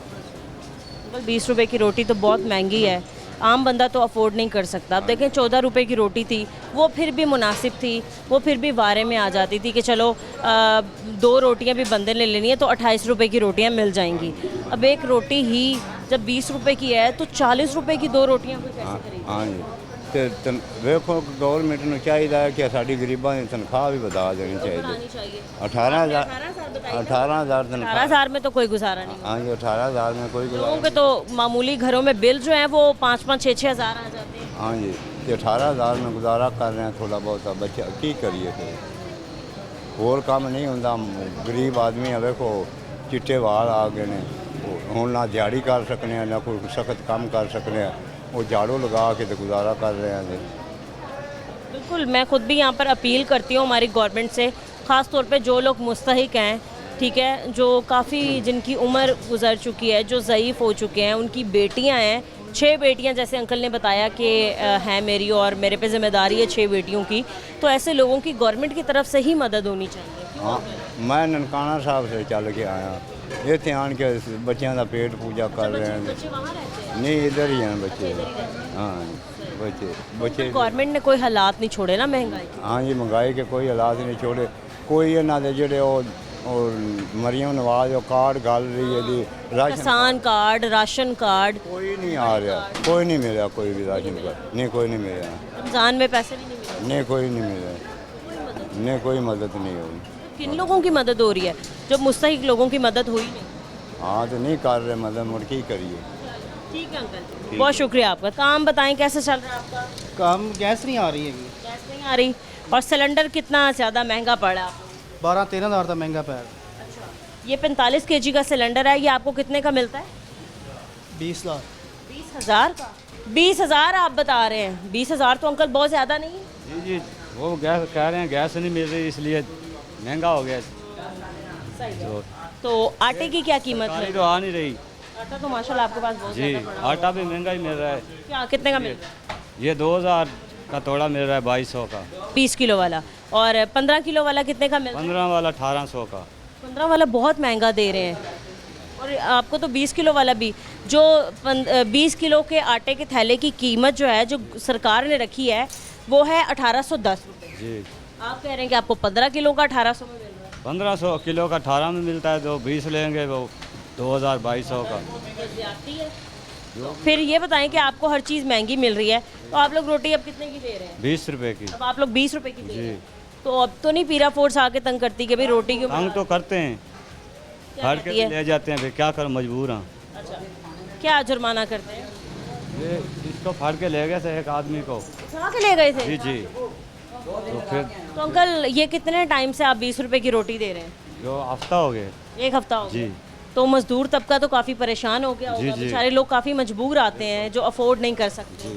20 रुपए की रोटी तो बहुत महंगी है, आम बंदा तो अफोर्ड नहीं कर सकता। अब देखें 14 रुपए की रोटी थी, वो फिर भी मुनासिब थी, वो फिर भी वारे में आ जाती थी कि चलो 2 रोटियां भी बंदे ने लेनी है तो 28 रुपए की रोटियां मिल जाएंगी। अब एक रोटी ही जब 20 रुपए की है तो 40 रुपए की 2 रोटियां कोई कैसे खरीदे? हाँ जी, तो वेखो गवर्नमेंट ਨੂੰ ਚਾਹੀਦਾ है कि साड़ी गरीबों की तनख्वाह भी बता देनी चाहिए। 18,000 18,000 तनख्वाह। 18,000 में तो कोई गुजारा नहीं। हाँ जी, 18,000 में कोई लोगों के तो मामूली घरों में बिल जो हैं वो 5-5, 6-6 हज़ार आ जाते हैं। हाँ जी, 18,000 में गुजारा कर रहे हैं थोड़ा बहुत, बच्चे की करिए फिर, होर काम नहीं होंदा। गरीब आदमी है, वेखो चिट्टे वाल आ गए ने, हुण ना दिहाड़ी कर सकने, ना कोई सख्त काम कर सकने, वो झाड़ू लगा के तो गुजारा कर रहे हैं। बिल्कुल, मैं खुद भी यहाँ पर अपील करती हूँ हमारी गवर्नमेंट से, ख़ास तौर पे जो लोग मुस्तहिक हैं ठीक है, जो काफ़ी जिनकी उम्र गुजर चुकी है, जो ज़ईफ़ हो चुके हैं, उनकी बेटियां हैं, 6 बेटियां, जैसे अंकल ने बताया कि हैं मेरी और मेरे पे ज़िम्मेदारी है 6 बेटियों की, तो ऐसे लोगों की गवर्नमेंट की तरफ से ही मदद होनी चाहिए। हाँ, मैं ननकाना साहब से चल के आया, इतने आन के बच्चों का पेट पूजा कर रहे हैं। बच्चे वहाँ रहते हैं? नहीं, इधर ही हैं बच्चे। हाँ, बच्चे गवर्नमेंट ने कोई हालात नहीं छोड़े ना महंगाई के? हाँ जी, महंगाई के कोई हालात नहीं छोड़े। कोई इन्हों के जोड़े और मरियम नवाज और कार्ड गल रही है जी, राशन किसान कार्ड, राशन कार्ड, कोई नहीं आ रहा, कोई नहीं मिला, कोई भी राशन कार्ड नहीं, कोई नहीं मिला। रमज़ान में पैसे भी नहीं मिले? नहीं, कोई नहीं मिला, नहीं कोई मदद नहीं हुई। किन लोगों की मदद हो रही है जब मुस्तहिक लोगों की मदद हुई नहीं? हाँ, तो नहीं कर रहे मदद, मुड़ की करिए। ठीक है अंकल, बहुत शुक्रिया आपका। काम बताएं कैसे चल रहा है आपका? काम गैस नहीं आ रही है, गैस नहीं आ रही, और सिलेंडर कितना ज़्यादा महंगा पड़ा आपको? 12-13 हज़ार तक महंगा पैर। ये 45 kg का सिलेंडर है, ये आपको कितने का मिलता है? 20 लाख। 20,000 का? 20,000 आप बता रहे हैं? 20,000 तो अंकल बहुत ज़्यादा नहीं है? जी, वो गैस कह रहे हैं, गैस नहीं मिल रही इसलिए महंगा हो गया। तो आटे की क्या कीमत है? तो आ नहीं रही आटा तो माशाल्लाह आपके पास बहुत जी, ज़्यादा पड़ा आटा भी महंगा ही मिल रहा है। क्या कितने का मिलता है? ये 2000 का तोड़ा मिल रहा है, 2200 का। 20 किलो वाला, और 15 किलो वाला कितने का मिलता है? 15 वाला 1800 का। 15 वाला बहुत महंगा दे रहे हैं, और आपको तो 20 किलो वाला भी। जो 20 किलो के आटे के थैले की कीमत जो है, जो सरकार ने रखी है, वो है 1810 रुपये। जी, आप कह रहे हैं कि आपको 15 किलो का 1800 में मिल रहा है? 1500 किलो का 18 में मिलता है, तो 20 लेंगे वो 2200 का। फिर ये बताएं कि आपको हर चीज़ महंगी मिल रही है, तो आप लोग रोटी अब कितने की दे रहे हैं? 20 रुपए की। अब आप लोग 20 रुपए की दे रहे जी, हैं, तो अब तो नहीं पीरा फोर्स आके तंग करती कि भाई रोटी क्यों तंग तो करते हैं, क्या फाड़ कहती के है? ले जाते हैं, फिर क्या करो, मजबूर हैं। अच्छा, क्या जुर्माना करते हैं? ये इसको फाड़ के ले गए थे एक आदमी को। उठा के ले गए थे? जी जी, तो फिर तो अंकल, ये कितने टाइम से आप 20 रुपए की रोटी दे रहे हैं? जो हफ्ता हो गए। 1 हफ्ता हो जी गया। तो मजदूर तबका तो काफ़ी परेशान हो गया जी, होगा, जी। बेचारे लोग काफ़ी मजबूर आते हैं जो अफोर्ड नहीं कर सकते।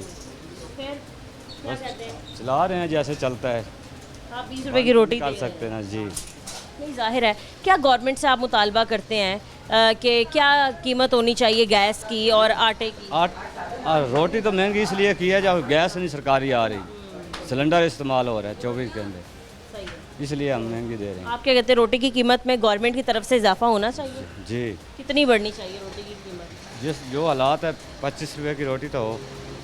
फिर क्या कहते हैं? चला रहे हैं जैसे चलता है, आप 20 रुपए की रोटी कर दे रहे हैं। सकते हैं ना। जी, नहीं, जाहिर है। क्या गवर्नमेंट से आप मुतालबा करते हैं कि क्या कीमत होनी चाहिए गैस की और आटे की? रोटी तो महंगी इसलिए की है जब गैस नहीं सरकारी आ रही, सिलेंडर इस्तेमाल हो रहा है 24 घंटे, सही है। इसलिए हम महंगी दे रहे हैं। आप क्या कहते हैं, रोटी की कीमत में गवर्नमेंट की तरफ से इजाफा होना चाहिए? जी, कितनी बढ़नी चाहिए रोटी की कीमत? जो हालात है 25 रुपए की रोटी तो हो।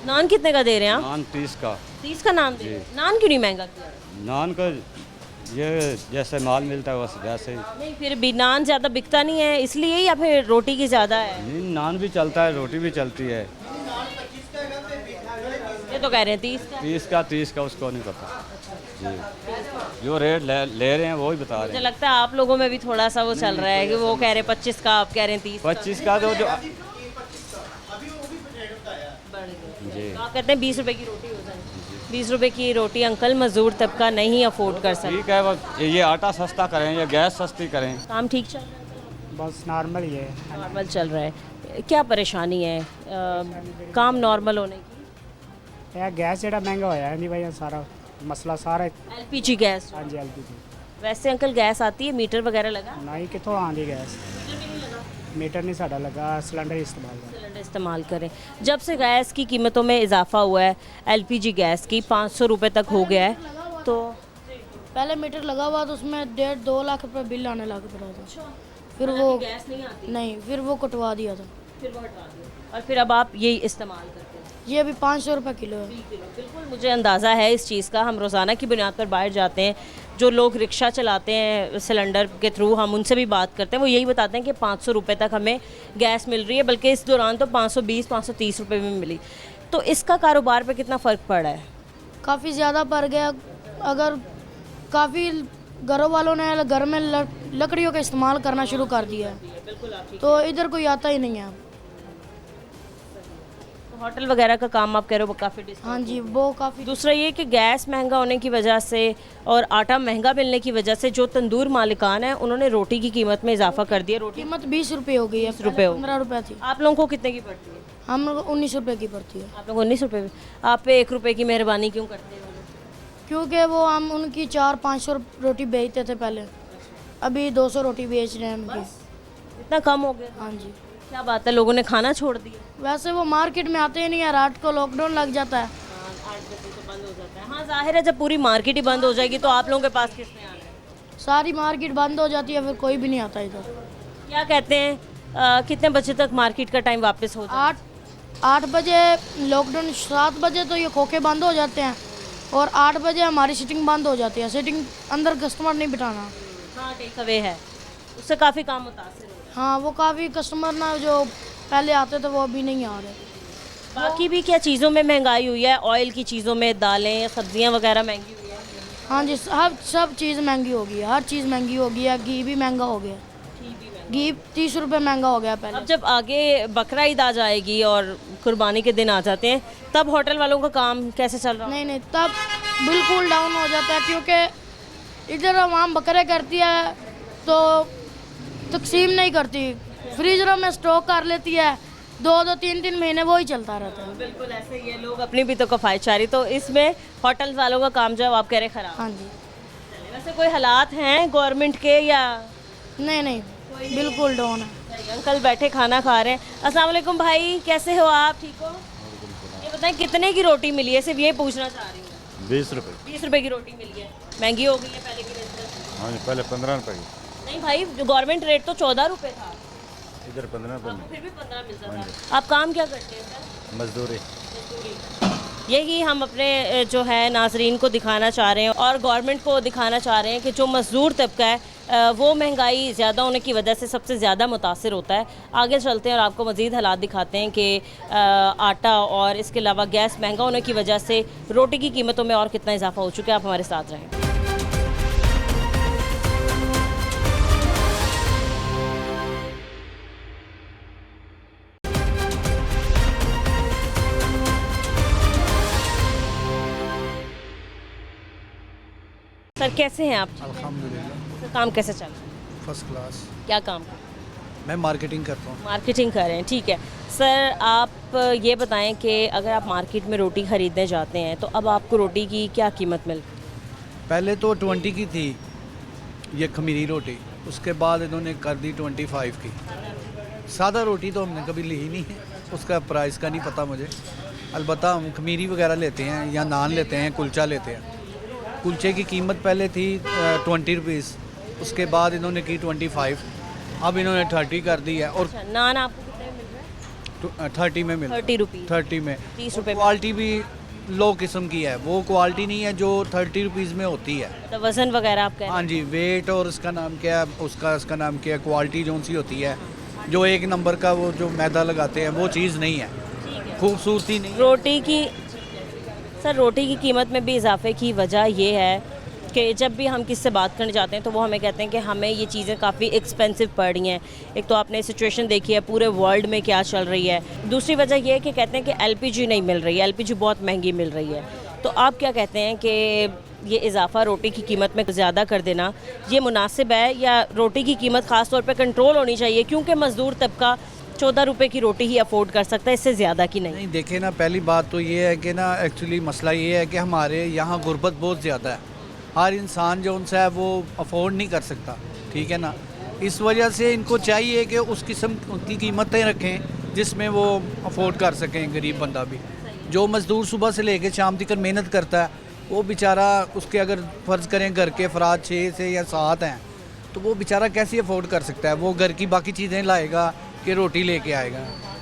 नान कितने का दे रहे हैं आप? नान 30 का। 30 का नान दे रहे हैं? नान क्यों नहीं महंगा किया? नान का ये जैसे माल मिलता है बस वैसे ही। नहीं, फिर भी नान ज़्यादा बिकता नहीं है इसलिए, या फिर रोटी की ज़्यादा है? नहीं, नान भी चलता है, रोटी भी चलती है। ये तो कह रहे हैं 30 का उसको नहीं पता। जी, जो रेट ले रहे हैं वो ही बता रहे मुझे हैं। लगता है आप लोगों में भी थोड़ा सा वो चल रहा है कि वो कह रहे हैं 25 का, आप कह रहे हैं 30। 25 का तो जो जी, तो आप कहते हैं 20 रुपए की रोटी हो जाए। 20 रुपए की रोटी अंकल मजदूर तबका नहीं अफोर्ड कर सकता। ठीक है, बस ये आटा सस्ता करें या गैस सस्ती करें। काम ठीक चल रहा है? बस नॉर्मल ही है। नॉर्मल चल रहा है। क्या परेशानी है काम नॉर्मल होने की? यह गैस ਜਿਹੜਾ महंगा होया है नहीं भाई, सारा मसला सारा। LPG gas? हाँ जी, LPG वैसे अंकल गैस आती है, मीटर वगैरह लगा? ना ही कितों आंदी गैस, मीटर नहीं साड़ा लगा, सिलेंडर इस्तेमाल कर। सिलेंडर इस्तेमाल करें। जब से गैस की कीमतों में इजाफा हुआ है, एलपीजी गैस की 500 रुपये तक हो गया है, तो पहले मीटर लगा हुआ तो उसमें 1.5-2 लाख रुपए बिल आने लग पड़ा था। फिर वो गैस नहीं आती? नहीं, फिर वो कटवा दिया था। फिर वो हटवा दिया, और फिर अब आप यही इस्तेमाल करते हैं? ये अभी 500 रुपये किलो है। बिल्कुल, मुझे अंदाज़ा है इस चीज़ का। हम रोज़ाना की बुनियाद पर बाहर जाते हैं, जो लोग रिक्शा चलाते हैं सिलेंडर के थ्रू, हम उनसे भी बात करते हैं, वो यही बताते हैं कि 500 रुपये तक हमें गैस मिल रही है, बल्कि इस दौरान तो 520-530 रुपये में मिली। तो इसका कारोबार पे कितना फ़र्क पड़ा है? काफ़ी ज़्यादा पड़ गया। अगर काफ़ी घरों वालों ने घर में लकड़ियों का इस्तेमाल करना शुरू कर दिया है, तो इधर कोई आता ही नहीं है। तो होटल वगैरह का काम आप कह रहे हो काफ़ी डिस्काउंट? हाँ जी, वो काफ़ी। दूसरा ये कि गैस महंगा होने की वजह से और आटा महंगा मिलने की वजह से जो तंदूर मालिकान है उन्होंने रोटी की कीमत में इजाफा कर दिया। रोटी कीमत 20 रुपये हो गई है, 20 रुपये हो गई। 15 रुपये थी। आप लोगों को कितने की पड़ती है? हम लोग 19 रुपये की पड़ती है। आप लोग 19 रुपये? आप पे 1 रुपये की मेहरबानी क्यों करते हैं? क्योंकि वो हम उनकी 400-500 रोटी बेचते थे पहले, अभी 200 रोटी बेच रहे हैं उनकी। इतना कम हो गया? हाँ जी। क्या बात है, लोगों ने खाना छोड़ दिया? वैसे वो मार्केट में आते ही नहीं है, रात को लॉकडाउन लग जाता है। 8 बजे तो बंद हो जाता है। हाँ जाहिर है, जब पूरी मार्केट ही बंद हो जाएगी तो आप लोगों के पास किसने आना है? सारी मार्केट बंद हो जाती है, फिर कोई भी नहीं आता इधर। क्या कहते हैं कितने बजे तक मार्केट का टाइम वापस हो जाए? 8 बजे लॉकडाउन, 7 बजे तो ये खोखे बंद हो जाते हैं और 8 बजे हमारी सिटिंग बंद हो जाती है। सिटिंग अंदर कस्टमर नहीं बिठाना। हाँ टेक अवे है, उससे काफ़ी काम मुतासिर हो रहा है। हाँ वो काफ़ी कस्टमर ना जो पहले आते थे वो अभी नहीं आ रहे। बाकी भी क्या चीज़ों में महंगाई हुई है? ऑयल की चीज़ों में, दालें सब्जियां वगैरह महंगी हुई है? हाँ जी, सब चीज़ महंगी हो गई है, हर चीज़ महंगी हो गई है। घी भी महंगा हो गया, घी 30 रुपये महंगा हो गया पहले। अब जब आगे बकरा ईद आ जाएगी और कुर्बानी के दिन आ जाते हैं, तब होटल वालों का काम कैसे चल रहा है? नहीं तब बिल्कुल डाउन हो जाता है, क्योंकि इधर आवाम बकरे करती है तो तकसीम नहीं करती, फ्रीजरों में स्टॉक कर लेती है, 2-2, 3-3 महीने वो ही चलता रहता है। बिल्कुल ऐसे ही है, लोग अपनी भी तो कफायतशारी, तो इसमें होटल वालों का काम जो है आप कह रहे खराब। हाँ जी। वैसे कोई हालात हैं गवर्नमेंट के या? नहीं बिल्कुल डाउन है। अंकल बैठे खाना खा रहे हैं। अस्सलाम वालेकुम भाई, कैसे हो आप? ठीक हो? ये बताएं कितने की रोटी मिली है? सिर्फ ये पूछना चाह रही हूँ। 20 रुपये। 20 रुपये की रोटी मिली है। महंगी हो गई है पहले की नस्बत? हाँ जी, पहले 15 रुपये की। नहीं भाई, जो गवर्नमेंट रेट तो 14 रुपये था। इधर 15 रुपये। फिर भी 15 मिलता था। आप काम क्या करते हैं सर? मजदूरी। यही हम अपने जो है नाजरीन को दिखाना चाह रहे हैं और गवर्नमेंट को दिखाना चाह रहे हैं कि जो मज़दूर तबका है वो महंगाई ज़्यादा होने की वजह से सबसे ज़्यादा मुतासिर होता है। आगे चलते हैं और आपको मज़ीद हालात दिखाते हैं कि आटा और इसके अलावा गैस महंगा होने की वजह से रोटी की कीमतों में और कितना इजाफा हो चुका है। आप हमारे साथ रहें। सर कैसे हैं आप? अल्हम्दुलिल्लाह। तो काम कैसे चल रहा है? First class. क्या काम? मैं मार्केटिंग करता हूँ। मार्केटिंग कर रहे हैं, ठीक है। सर आप ये बताएं कि अगर आप मार्केट में रोटी ख़रीदने जाते हैं तो अब आपको रोटी की क्या कीमत मिल? पहले तो 20 की थी ये खमीरी रोटी, उसके बाद इन्होंने कर दी 25 की। सादा रोटी तो हमने कभी ली ही नहीं है, उसका प्राइस का नहीं पता मुझे। अलबत्ता हम खमीरी वगैरह लेते हैं या नान लेते हैं, कुलचा लेते हैं। कुलचे की कीमत पहले थी 20 रुपीज़, उसके बाद इन्होंने की 25, अब इन्होंने 30 कर दी है। और नान आपको कितने में मिल रहा है? 30 में मिल 30 रुपीज़। 30 में 30 रुपये। क्वालिटी भी लो किस्म की है, वो क्वालिटी नहीं है जो 30 रुपीज़ में होती है। तो वज़न वगैरह आप कह रहे हैं? हाँ जी, वेट और उसका नाम क्या है, उसका नाम क्या है, क्वालिटी जो सी होती है, जो 1 नंबर का वो जो मैदा लगाते हैं वो चीज़ नहीं है, खूबसूरती नहीं। रोटी की सर, रोटी की कीमत में भी इजाफे की वजह ये है कि जब भी हम किससे बात करने जाते हैं तो वो हमें कहते हैं कि हमें ये चीज़ें काफ़ी एक्सपेंसिव पड़ रही हैं। एक तो आपने सिचुएशन देखी है पूरे वर्ल्ड में क्या चल रही है, दूसरी वजह ये है कि कहते हैं कि एलपीजी नहीं मिल रही है, एलपीजी बहुत महंगी मिल रही है। तो आप क्या कहते हैं कि ये इजाफा रोटी की कीमत में ज़्यादा कर देना ये मुनासिब है या रोटी की कीमत ख़ास तौर पर कंट्रोल होनी चाहिए, क्योंकि मज़दूर तबका 14 रुपये की रोटी ही अफोर्ड कर सकता है, इससे ज़्यादा की नहीं? देखे ना, पहली बात तो ये है कि ना एक्चुअली मसला ये है कि हमारे यहाँ गुर्बत बहुत ज़्यादा है, हर इंसान जो उनसे है वो अफोर्ड नहीं कर सकता, ठीक है ना। इस वजह से इनको चाहिए कि उस किस्म की कीमतें रखें जिसमें वो अफोर्ड कर सकें, गरीब बंदा भी। जो मज़दूर सुबह से लेकर शाम तक मेहनत करता है वो बेचारा, उसके अगर फ़र्ज़ करें घर के अफराद 6 से या 7 हैं तो वो बेचारा कैसे अफोर्ड कर सकता है? वो घर की बाकी चीज़ें लाएगा कि रोटी लेके आएगा,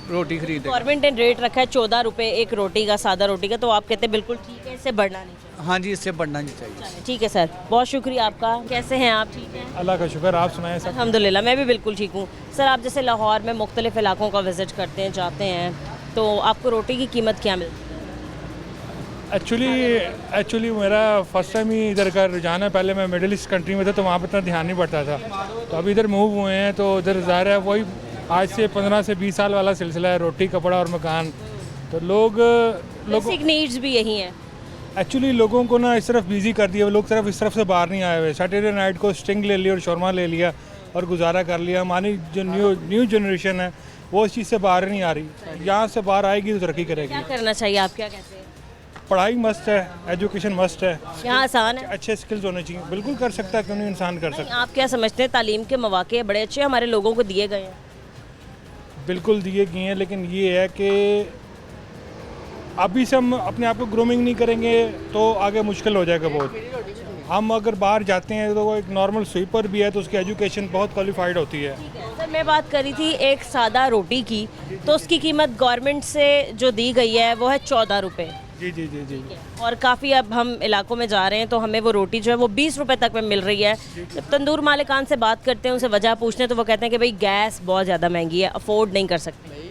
रोटी खरीदेगा। गवर्नमेंट ने रेट रखा है 14 रुपये एक रोटी का, सादा रोटी का, तो आप कहते हैं बिल्कुल ठीक है, इससे बढ़ना नहीं चाहिए? हाँ जी, इससे बढ़ना नहीं चाहिए। ठीक है सर, बहुत शुक्रिया आपका। कैसे हैं आप? ठीक हैं, अल्लाह का शुक्र, आप सुनाएं सर? अल्हम्दुलिल्लाह, मैं भी बिल्कुल ठीक हूँ। सर आप जैसे लाहौर में मुख्तलिफ़ इलाकों का विज़िट करते हैं, जाते हैं, तो आपको रोटी की कीमत क्या मिलती है? एक्चुअली मेरा फर्स्ट टाइम ही इधर का रुझान है। पहले मैं मिडिल ईस्ट कंट्री में था तो वहाँ पर इतना ध्यान नहीं पड़ता था, तो अभी इधर मूव हुए हैं तो इधर ज़ाहिर है वही आज से 15 से 20 साल वाला सिलसिला है, रोटी, कपड़ा और मकान। तो लोग बेसिक नीड्स भी यही हैं। एक्चुअली लोगों को ना इस तरफ बिजी कर दिया, लोग सिर्फ इस तरफ से बाहर नहीं आए हुए। सैटरडे नाइट को स्टिंग ले लिया और शौरमा ले लिया और गुजारा कर लिया। हमारी जो न्यू जनरेशन है वो इस चीज़ से बाहर नहीं आ रही, यहाँ से बाहर आएगी तो तरक्की करेगी। क्या करना चाहिए, आप क्या कहते हैं? पढ़ाई मस्ट है, एजुकेशन मस्ट है, यहाँ आसान है? अच्छे स्किल्स होने चाहिए। बिल्कुल कर सकता है, क्यों नहीं इंसान कर सकता। आप क्या समझते हैं, तालीम के मौके बड़े अच्छे हमारे लोगों को दिए गए हैं? बिल्कुल दिए गए हैं, लेकिन ये है कि अभी से हम अपने आप को ग्रूमिंग नहीं करेंगे तो आगे मुश्किल हो जाएगा बहुत। हम अगर बाहर जाते हैं तो वो एक नॉर्मल स्वीपर भी है तो उसकी एजुकेशन बहुत क्वालिफाइड होती है। सर मैं बात करी थी एक सादा रोटी की, तो उसकी कीमत गवर्नमेंट से जो दी गई है वो है 14 रुपये। जी जी जी जी। और काफ़ी अब हम इलाकों में जा रहे हैं तो हमें वो रोटी जो है वो 20 रुपए तक में मिल रही है। जब तंदूर मालिकान से बात करते हैं, उनसे वजह पूछते हैं तो वो कहते हैं कि भाई गैस बहुत ज़्यादा महंगी है, अफोर्ड नहीं कर सकते।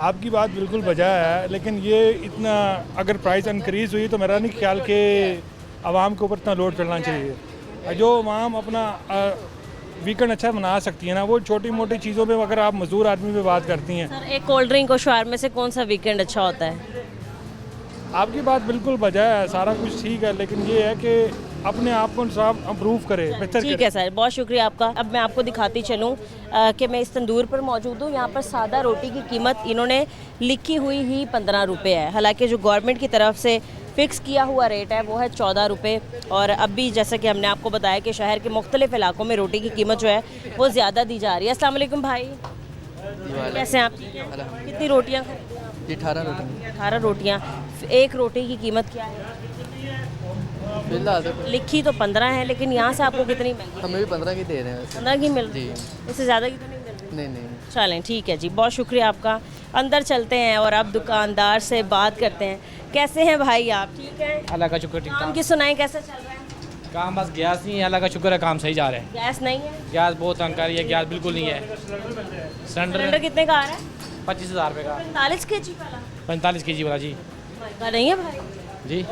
आपकी बात बिल्कुल वजह है, लेकिन ये इतना अगर प्राइस इंक्रीज़ हुई तो मेरा नहीं ख्याल कि आवाम के ऊपर इतना लोड चलना चाहिए। जो आवाम अपना वीकेंड अच्छा बना सकती है ना, वो छोटी मोटी चीज़ों पे अगर आप मजदूर आदमी पे बात करती हैं। सर एक कोल्ड ड्रिंक और शावर में से कौन सा वीकेंड अच्छा होता है? आपकी बात बिल्कुल वजह है, सारा कुछ ठीक है, लेकिन ये है कि अपने आप को साफ अप्रूव करे, बेहतर ठीक है सर, बहुत शुक्रिया आपका। अब मैं आपको दिखाती चलूँ कि मैं इस तंदूर पर मौजूद हूँ। यहाँ पर सादा रोटी की कीमत इन्होंने लिखी हुई ही 15 रुपये है, हालांकि जो गवर्नमेंट की तरफ से फ़िक्स किया हुआ रेट है वो है 14 रुपये। और अब भी जैसा कि हमने आपको बताया कि शहर के मुख्तलिफ इलाकों में रोटी की कीमत जो है वो ज़्यादा दी जा रही है। अस्सलाम वालेकुम भाई, कैसे हैं आप? कितनी रोटियाँ खरीदी हैं आप? 18 रोटी। 18 रोटियाँ। एक रोटी की कीमत क्या है? फिलहाल लिखी तो 15 है, लेकिन यहाँ से आपको कितनी मिल रही? हमें भी 15 की दे रहे हैं। 15 की मिल रही जी। है, इससे ज़्यादा की तो नहीं मिल रही? नहीं नहीं। चलें ठीक है जी, बहुत शुक्रिया आपका। अंदर चलते हैं और अब दुकानदार से बात करते हैं। कैसे हैं भाई आप? ठीक है, अल्लाह का शुक्र, ठीक काम ठाक। की सुनाई, कैसे चल रहा है? काम बस गैस नहीं है, अल्लाह का शुक्र है, काम सही जा रहा है। गैस नहीं है? गैस बहुत तंग कर रही है, गैस बिल्कुल नहीं है। सिलेंडर सिलेंडर कितने का आ रहा है? 25,000 रुपये का। 45 kg वाला? 45 kg वाला जी। महंगा नहीं है भाई? जी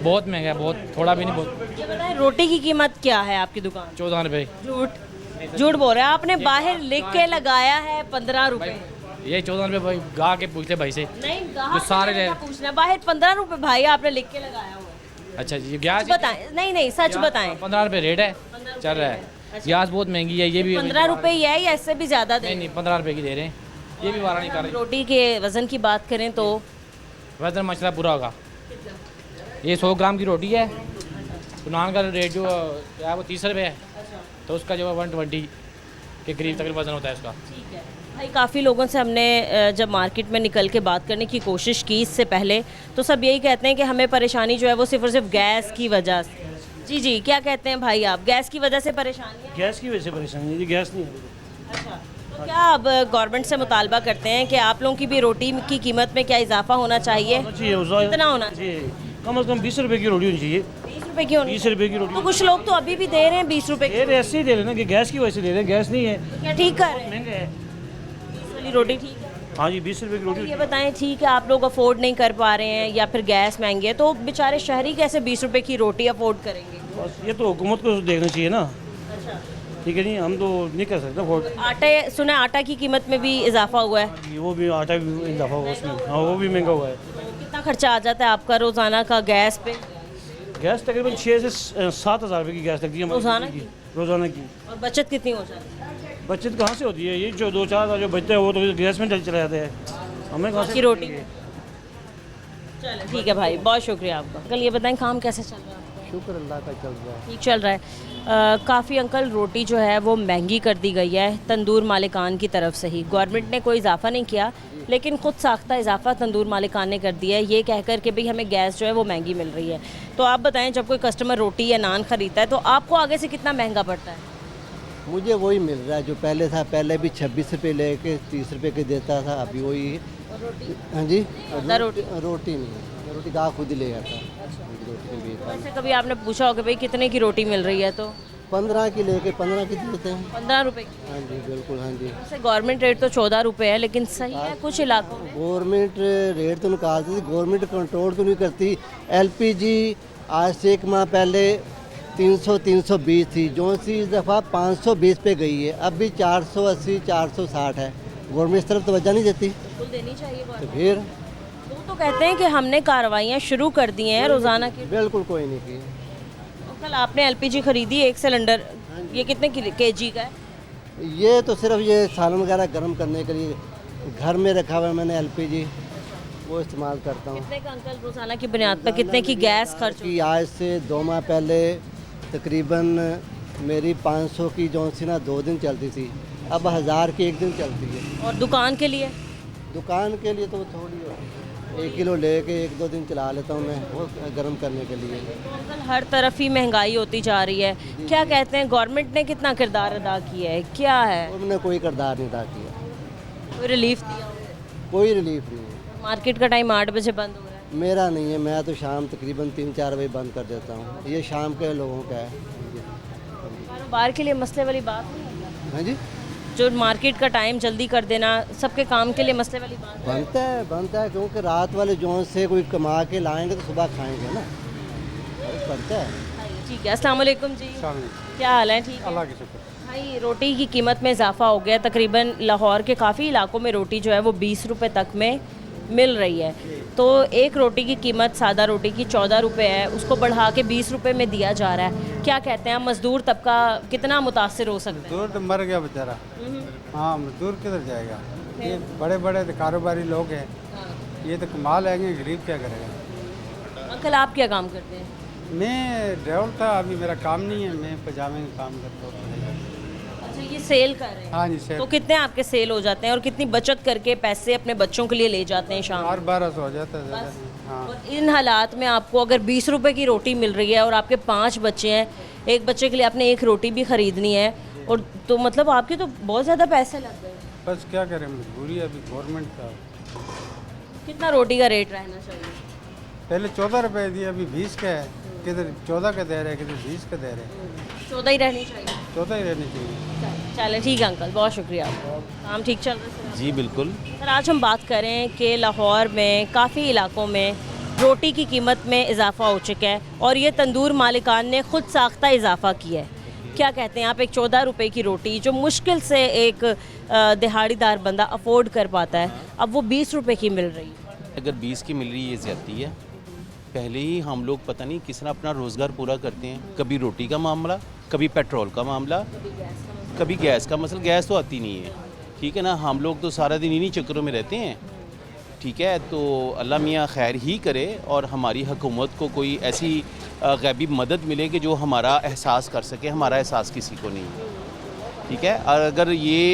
बहुत महंगा है, बहुत, थोड़ा भी नहीं, बहुत। ये बताएं रोटी की कीमत क्या है आपकी दुकान? 14 रुपये। झूठ बोल रहे हैं आपने, बाहर लिख के लगाया है 15 रुपये। ये 14 रुपये भाई, गा के पूछते भाई से। नहीं, जो सारे क्या पूछना, बाहर 15 रुपये भाई आपने लिख के लगाया हुआ है। अच्छा जी, गैस बताएं, नहीं सच बताएं। 15 रुपये रेट है, चल रहा है। गैस बहुत महंगी है, ये भी 15 रुपये ही है या इससे भी ज़्यादा दे? नहीं 15 रुपये की दे रहे हैं, ये भी वारा नहीं कर रही। रोटी के वज़न की बात करें तो वजन मसला पूरा होगा। ये 100 ग्राम की रोटी है, तो नान का रेट जो है वो 30 रुपये है, तो उसका जो है 120 के करीब तक वज़न होता है उसका। ठीक है भाई, काफ़ी लोगों से हमने जब मार्केट में निकल के बात करने की कोशिश की इससे पहले, तो सब यही कहते हैं कि हमें परेशानी जो है वो सिर्फ और सिर्फ गैस की वजह से। जी जी, क्या कहते हैं भाई आप, गैस की वजह से परेशानी है? गैस की वजह से परेशानी है जी, गैस नहीं है। अच्छा, तो क्या अब गवर्नमेंट से मुतालबा करते हैं कि आप लोगों की भी रोटी की कीमत में क्या इजाफा होना चाहिए? कितना होना चाहिए? कम से कम 20 रुपये की रोटी होनी चाहिए। 20 रुपये की होनी? 20 रुपये की रोटी। तो कुछ लोग तो अभी भी दे रहे हैं 20 रुपये की। ऐसे ही दे रहे हैं ना कि गैस की वजह से दे रहे हैं, गैस नहीं है। क्या ठीक कर रहे हैं? महंगा है। 20 वाली रोटी ठीक है? हाँ जी, 20 रुपये की रोटी। ये बताएं, ठीक है आप लोग अफोर्ड नहीं कर पा रहे हैं या फिर गैस महंगी है, तो बेचारे शहरी कैसे 20 रुपये की रोटी अफोर्ड करेंगे? बस ये तो हुकूमत को देखना चाहिए ना। अच्छा, ठीक है नहीं, हम तो नहीं कर सकते अफोर्ड। आटे सुना, आटा की कीमत में भी इजाफा हुआ है? वो भी आटा भी इजाफा हुआ उसमें, हाँ वो भी महंगा हुआ है। कितना खर्चा आ जाता है आपका रोज़ाना का गैस पे? गैस तकरीबन 6 से 7 हज़ार रुपये की गैस लगती है रोज़ाना की? रोज़ाना की। और बचत कितनी हो जाती है? बचत कहाँ से होती है? ये जो 2-4 हज़ार जो बचते हैं वो तो गैस में चले जाते हैं, हमें कहाँ से की रोटी? चलो ठीक है भाई, बहुत शुक्रिया आपका। अंकल ये बताएं, काम कैसे चल रहा है? शुक्र अल्लाह का चल रहा है। ठीक चल रहा है। काफ़ी अंकल रोटी जो है वो महंगी कर दी गई है तंदूर मालिकान की तरफ से ही। गवर्नमेंट ने कोई इजाफा नहीं किया, लेकिन खुद साख्ता इजाफा तंदूर मालिकान ने कर दिया है, ये कहकर कि भाई हमें गैस जो है वो महंगी मिल रही है। तो आप बताएं, जब कोई कस्टमर रोटी या नान ख़रीदता है तो आपको आगे से कितना महंगा पड़ता है? मुझे वही मिल रहा है जो पहले था। पहले भी 26 रुपये लेके 30 रुपये के देता था, अभी वही है। हाँ जी, रोटी नहीं, रोटी का खुद ही ले जाता। वैसे कभी आपने पूछा होगा भाई कितने की रोटी मिल रही है? तो 15 की लेके 15 की देते हैं। 15 रुपये की? हाँ जी बिल्कुल, हाँ जी। वैसे गवर्नमेंट रेट तो 14 रुपये है, लेकिन सही है कुछ इलाकों में। गवर्नमेंट रेट तो निकालती थी, गवर्नमेंट कंट्रोल तो नहीं करती। LPG आज से 1 माह पहले 300-320 थी, जो सी इस दफ़ा 520 पे गई है। अब भी 480-460 है। गवर्नमेंट इस तरफ तवज्जो नहीं देती। बिल्कुल देनी चाहिए। तो फिर वो तो कहते हैं कि हमने कार्रवाइयाँ शुरू कर दी हैं रोज़ाना की। बिल्कुल कोई नहीं की। तो कल आपने LPG ख़रीदी 1 सिलेंडर, ये कितने kg का है? ये तो सिर्फ ये सालन वगैरह गर्म करने के लिए घर में रखा हुआ है मैंने LPG। वो इस्तेमाल करता हूँ। कितने का अंकल रोजाना की बुनियाद पर कितने की गैस खर्च कि आज से 2 माह पहले तकरीबन मेरी 500 की जो सी ना 2 दिन चलती थी, अब 1000 की 1 दिन चलती है। और दुकान के लिए? दुकान के लिए तो थोड़ी होती है, 1 किलो लेके 1-2 दिन चला लेता हूँ मैं, वो गर्म करने के लिए। तो अंकल हर तरफ ही महंगाई होती जा रही है, क्या कहते हैं गवर्नमेंट ने कितना किरदार अदा किया है, क्या है? उन्होंने कोई किरदार नहीं अदा किया, कोई रिलीफ दिया? कोई रिलीफ नहीं है। मार्केट का टाइम 8 बजे बंद हो रहा है। मेरा नहीं है, मैं तो शाम तकरीबन 3-4 बजे बंद कर देता हूँ, ये शाम के लोगों का है। कारोबार के लिए मसले वाली बात नहीं है? हाँ जी, जो मार्केट का टाइम जल्दी कर देना सबके काम के लिए मसले वाली बात है? बनता है क्योंकि रात वाले जोन से कोई कमा के लाएंगे तो सुबह खाएंगे ना, बनता है। ठीक है, अस्सलाम वालेकुम जी, क्या हाल है? ठीक है, अल्लाह की शुक्र। भाई रोटी की कीमत में इजाफा हो गया, तकरीबन लाहौर के काफ़ी इलाकों में रोटी जो है वो 20 रुपये तक में मिल रही है। तो एक रोटी की कीमत सादा रोटी की 14 रुपये है, उसको बढ़ा के 20 रुपये में दिया जा रहा है। क्या कहते हैं मज़दूर तबका कितना मुतासिर हो सकता है? मजदूर तो मर गया बेचारा। हाँ, मजदूर किधर जाएगा? ये बड़े बड़े कारोबारी लोग हैं, ये तो कमा लेंगे, गरीब क्या करेगा? अंकल आप क्या काम करते हैं? मैं ड्राइवर था, अभी मेरा काम नहीं है, मैं पजामे में काम करता हूँ। अच्छा, ये सेल कर रहे हैं? हाँ जी, सेल। तो कितने आपके सेल हो जाते हैं और कितनी बचत करके पैसे अपने बच्चों के लिए ले जाते हैं शाम? 1200 हो जाता है ज़्यादा। हाँ। और इन हालात में आपको अगर 20 रुपए की रोटी मिल रही है और आपके 5 बच्चे हैं, एक बच्चे के लिए आपने 1 रोटी भी ख़रीदनी है, और तो मतलब आपके तो बहुत ज़्यादा पैसे लग गए। बस क्या करें, मजबूरी है अभी गवर्नमेंट का। कितना रोटी का रेट रहना चाहिए? पहले 14 रुपये दिए, अभी 20 का है, किधर 14 का दे रहे हैं, किधर 20 का दे रहे हैं। 14 ही रहनी चाहिए। 14 ही रहनी चाहिए। चले ठीक है अंकल, बहुत शुक्रिया आपका। काम ठीक चल रहा है? जी बिल्कुल। सर, आज हम बात करें कि लाहौर में काफ़ी इलाकों में रोटी की कीमत में इजाफा हो चुका है और ये तंदूर मालिकान ने खुद साख्ता इजाफा किया है। क्या कहते हैं आप? एक 14 रुपए की रोटी जो मुश्किल से एक दिहाड़ीदार बंदा अफोर्ड कर पाता है, अब वो 20 रुपए की मिल रही है। अगर 20 की मिल रही है ये ज़्यादती है। पहले ही हम लोग पता नहीं किस तरह अपना रोज़गार पूरा करते हैं, कभी रोटी का मामला, कभी पेट्रोल का मामला, कभी गैस का मसला। गैस तो आती नहीं है, ठीक है ना, हम लोग तो सारा दिन इन्हीं चक्करों में रहते हैं, ठीक है। तो अल्लाह मियाँ खैर ही करे और हमारी हुकूमत को कोई ऐसी गैबी मदद मिले कि जो हमारा एहसास कर सके। हमारा एहसास किसी को नहीं है, ठीक है। अगर ये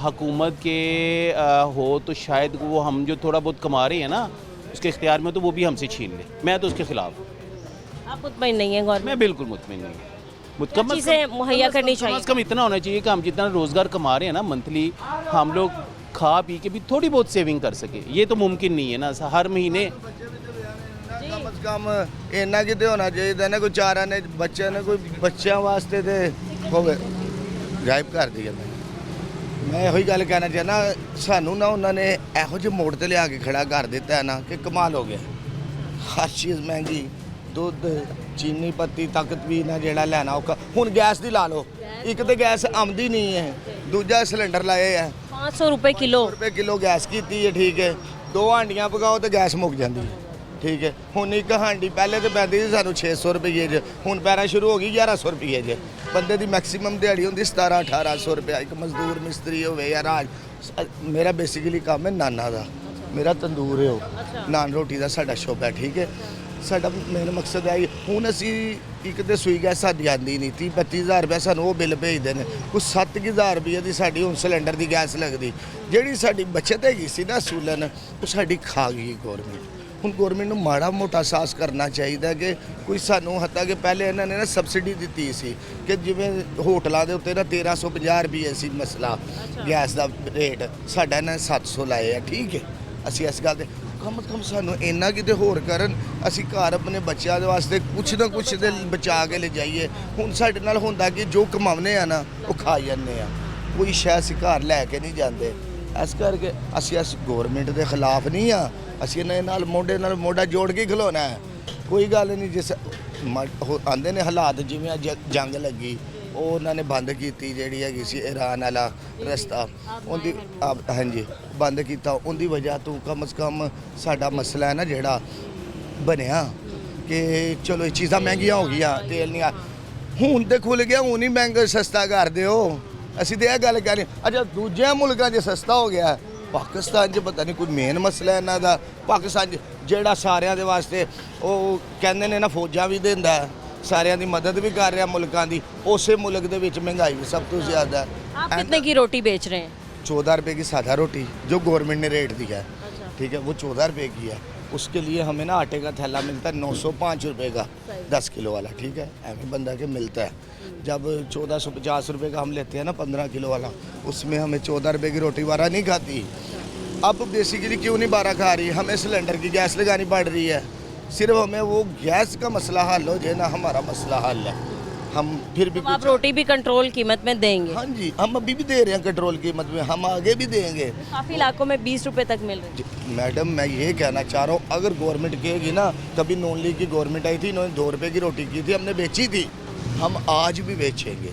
हुकूमत के हो तो शायद वो हम जो थोड़ा बहुत कमा रहे हैं ना उसके इख्तियार में, तो वो भी हमसे छीन ले। मैं तो उसके खिलाफ। आप मुतमईन नहीं हैं गवर्नमेंट? मैं बिल्कुल मुतमईन नहीं हूँ। चीज़ें मुहैया करनी चाहिए। कम इतना होना चाहिए कि हम जितना रोज़गार कमा रहे हैं ना मंथली, हम लोग खा पी के भी थोड़ी बहुत सेविंग कर सके। ये तो मुमकिन नहीं है ना, हर महीने कम अज कम इन्ना कि होना चाहिए ना, कोई 4 आने बच्चे ने, कोई बच्चों वास्ते तो होवे गायब कर दिया। मैं यही गल कहना चाहना, सानू ना उन्होंने ਇਹੋ ਜਿਹੇ मोड़ ਤੇ ਲਿਆ ਕੇ खड़ा कर दिता है ना कि कमाल हो गया। हर चीज़ महंगी, दुध चीनी पत्ती तक भी ना जेड़ा लेना औखा। हुण गैस दी ला लो, एक तो गैस आमदी नहीं है, दूजा सिलेंडर लाए है 500 रुपये किलो। किलो गैस की है, ठीक है। 2 हांडियाँ पकाओ तो गैस मुक जाती है, ठीक है। हुण एक हांडी पहले तो पैंती सी सानू 600 रुपये च, हुण पैरा शुरू हो गई 1100 रुपये च। बंदे की मैक्सीमम दिहाड़ी होंगी 1700-1800 रुपया। एक मजदूर मिस्त्री हो या राज, मेरा बेसिकली काम है नाना का, मेरा तंदूर है वो नान रोटी का साडा शौक है, ठीक है। साडा मेन मकसद है हुण असी एक तो सूई गैस साडी आंदी नहीं, 30-32 हज़ार रुपया सानू वो बिल भेजते हैं, कुछ 7,000 रुपये की साडी हुण सिलेंडर की गैस लगती। जिहड़ी साडी बचत हैगी सी ना सूलन, वो साडी खा गई गौरमेंट। ਹੁਣ ਗੌਰਮੈਂਟ ਨੂੰ ਮਾੜਾ ਮੋਟਾ ਸਾਹਸ ਕਰਨਾ ਚਾਹੀਦਾ ਕਿ ਕੋਈ ਸਾਨੂੰ ਹੱਤਾ ਕਿ ਪਹਿਲੇ ਇਹਨਾਂ ਨੇ ਨਾ ਸਬਸਿਡੀ ਦਿੱਤੀ ਸੀ ਕਿ ਜਿਵੇਂ ਹੋਟਲਾਂ ਦੇ ਉੱਤੇ ਨਾ 1350 ਰੁਪਏ ਸੀ ਮਸਲਾ ਗੈਸ ਦਾ ਰੇਟ, ਸਾਡਾ ਇਹਨਾਂ ਨੇ 700 ਲਾਏ ਆ, ਠੀਕ ਹੈ। ਅਸੀਂ ਇਸ ਗੱਲ ਤੇ ਕਮ ਤੋਂ ਕਮ ਸਾਨੂੰ ਇੰਨਾ ਕਿਤੇ ਹੋਰ ਕਰਨ, ਅਸੀਂ ਘਰ ਆਪਣੇ ਬੱਚਿਆਂ ਦੇ ਵਾਸਤੇ ਕੁਛ ਨਾ ਕੁਛ ਦੇ ਬਚਾ ਕੇ ਲੈ ਜਾਈਏ। ਹੁਣ ਸਾਡੇ ਨਾਲ ਹੁੰਦਾ ਕਿ ਜੋ ਕਮਾਉਂਦੇ ਆ ਨਾ ਉਹ ਖਾ ਜਾਂਦੇ ਆ, ਕੋਈ ਸ਼ੈ ਅਸੀਂ ਘਰ ਲੈ ਕੇ ਨਹੀਂ ਜਾਂਦੇ। ਇਸ ਕਰਕੇ ਅਸੀਂ ਇਸ ਗੌਰਮੈਂਟ ਦੇ ਖਿਲਾਫ ਨਹੀਂ ਆ, ਅਸੀਂ ਇਹਨਾਂ ਨਾਲ ਮੋਢੇ ਨਾਲ ਮੋਢਾ ਜੋੜ ਕੇ ਖਲੋਣਾ ਹੈ। ਕੋਈ ਗੱਲ ਨਹੀਂ, ਜਿਸ ਆਂਦੇ ਨੇ ਹਾਲਾਤ ਜਿਵੇਂ ਜੰਗ ਲੱਗੀ ਉਹ ਉਹਨਾਂ ਨੇ ਬੰਦ ਕੀਤੀ, ਜਿਹੜੀ ਹੈਗੀ ਸੀ ਈਰਾਨ ਵਾਲਾ ਰਸਤਾ, ਉਹਦੀ ਹਾਂਜੀ ਬੰਦ ਕੀਤਾ। ਉਹਦੀ ਵਜ੍ਹਾ ਤੋਂ ਕਮ ਸੇ ਕਮ ਸਾਡਾ ਮਸਲਾ ਹੈ ਨਾ ਜਿਹੜਾ ਬਣਿਆ ਕਿ ਚਲੋ ਇਹ ਚੀਜ਼ਾਂ ਮਹਿੰਗੀਆਂ ਹੋ ਗਈਆਂ, ਤੇਲ ਨਹੀਂ ਆ, ਹੁਣ ਤੇ ਖੁੱਲ ਗਿਆ, ਹੁਣ ਹੀ ਮਹਿੰਗਾ ਸਸਤਾ ਕਰ ਦਿਓ। ਅਸੀਂ ਤੇ ਇਹ ਗੱਲ ਕਰ ਰਹੇ। ਅੱਛਾ ਦੂਜਿਆਂ ਮੁਲਕਾਂ 'ਚ ਸਸਤਾ ਹੋ ਗਿਆ, ਪਾਕਿਸਤਾਨ 'ਚ ਪਤਾ ਨਹੀਂ ਕੋਈ ਮੇਨ ਮਸਲਾ ਇਹਨਾਂ ਦਾ। ਪਾਕਿਸਤਾਨ 'ਚ ਜਿਹੜਾ ਸਾਰਿਆਂ ਦੇ ਵਾਸਤੇ ਉਹ ਕਹਿੰਦੇ ਨੇ ਨਾ ਫੌਜਾਂ ਵੀ ਦਿੰਦਾ ਹੈ, ਸਾਰਿਆਂ ਦੀ ਮਦਦ ਵੀ ਕਰ ਰਿਹਾ ਮੁਲਕਾਂ ਦੀ, ਉਸੇ ਮੁਲਕ ਦੇ ਵਿੱਚ ਮਹਿੰਗਾਈ ਵੀ ਸਭ ਤੋਂ ਜ਼ਿਆਦਾ है। आप कितने की रोटी बेच रहे हैं? 14 रुपए की सादा रोटी जो गवर्नमेंट ने रेट दिया है, ठीक है, वो 14 रुपए की है। उसके लिए हमें ना आटे का थैला मिलता है 905 रुपए का 10 किलो वाला, ठीक है, एवं बंदा के मिलता है। जब 1450 रुपए का हम लेते हैं ना 15 किलो वाला, उसमें हमें 14 रुपए की रोटी 12 नहीं खाती। अब बेसिकली क्यों नहीं 12 खा रही, हमें सिलेंडर की गैस लगानी पड़ रही है। सिर्फ हमें वो गैस का मसला हल हो जाए ना, हमारा मसला हल है। हम फिर भी तो आप रोटी भी कंट्रोल कीमत में देंगे? हाँ जी, हम अभी भी दे रहे हैं कंट्रोल कीमत में, हम आगे भी देंगे। काफ़ी इलाकों में 20 रुपए तक मिल रही है। मैडम मैं ये कहना चाह रहा हूँ, अगर गवर्नमेंट कहेगी ना, कभी नॉन लीग की गवर्नमेंट आई थी, इन्होंने 2 रुपए की रोटी की थी, हमने बेची थी, हम आज भी बेचेंगे,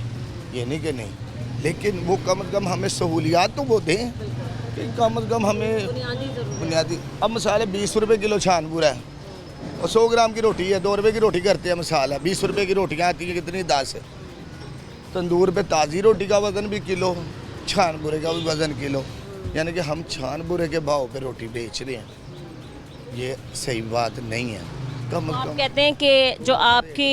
ये नहीं कि नहीं, लेकिन वो कम से कम हमें सहूलियात तो वो दें कि कम से कम हमें बुनियादी। अब मसाले 20 रुपए किलो छानपुर है और 100 ग्राम की रोटी है, 2 रुपए की रोटी करते हैं मसाला, 20 रुपए की रोटियाँ आती हैं कितनी 10। तंदूर पे ताज़ी रोटी का वज़न भी किलो, छानपुरे का भी वज़न किलो, यानी कि हम छानपुरे के भाव पे रोटी बेच रहे हैं, ये सही बात नहीं है। कम से आप कम कहते हैं कि जो आपकी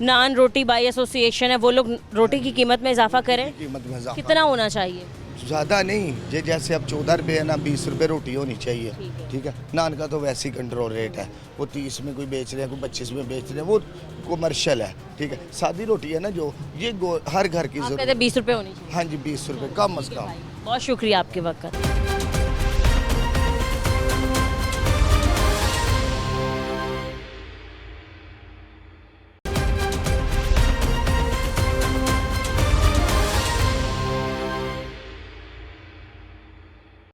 नान रोटी बाई एसोसिएशन है वो लोग रोटी की कीमत में इजाफा करें? कीमत में इजाफा कितना होना चाहिए? ज़्यादा नहीं, ये जैसे अब 14 रुपये है ना, 20 रुपये रोटी होनी चाहिए, ठीक है। नान का तो वैसे ही कंट्रोल रेट है, वो 30 में कोई बेच रहे हैं, कोई 25 में बेच रहे हैं, वो कमर्शियल है, ठीक है। सादी रोटी है ना जो, ये हर घर की आप कहते ज़रूरत। हैं 20 रुपए होनी चाहिए? हाँ जी, 20 रुपये कम अज़ कम। बहुत शुक्रिया आपके वक्त।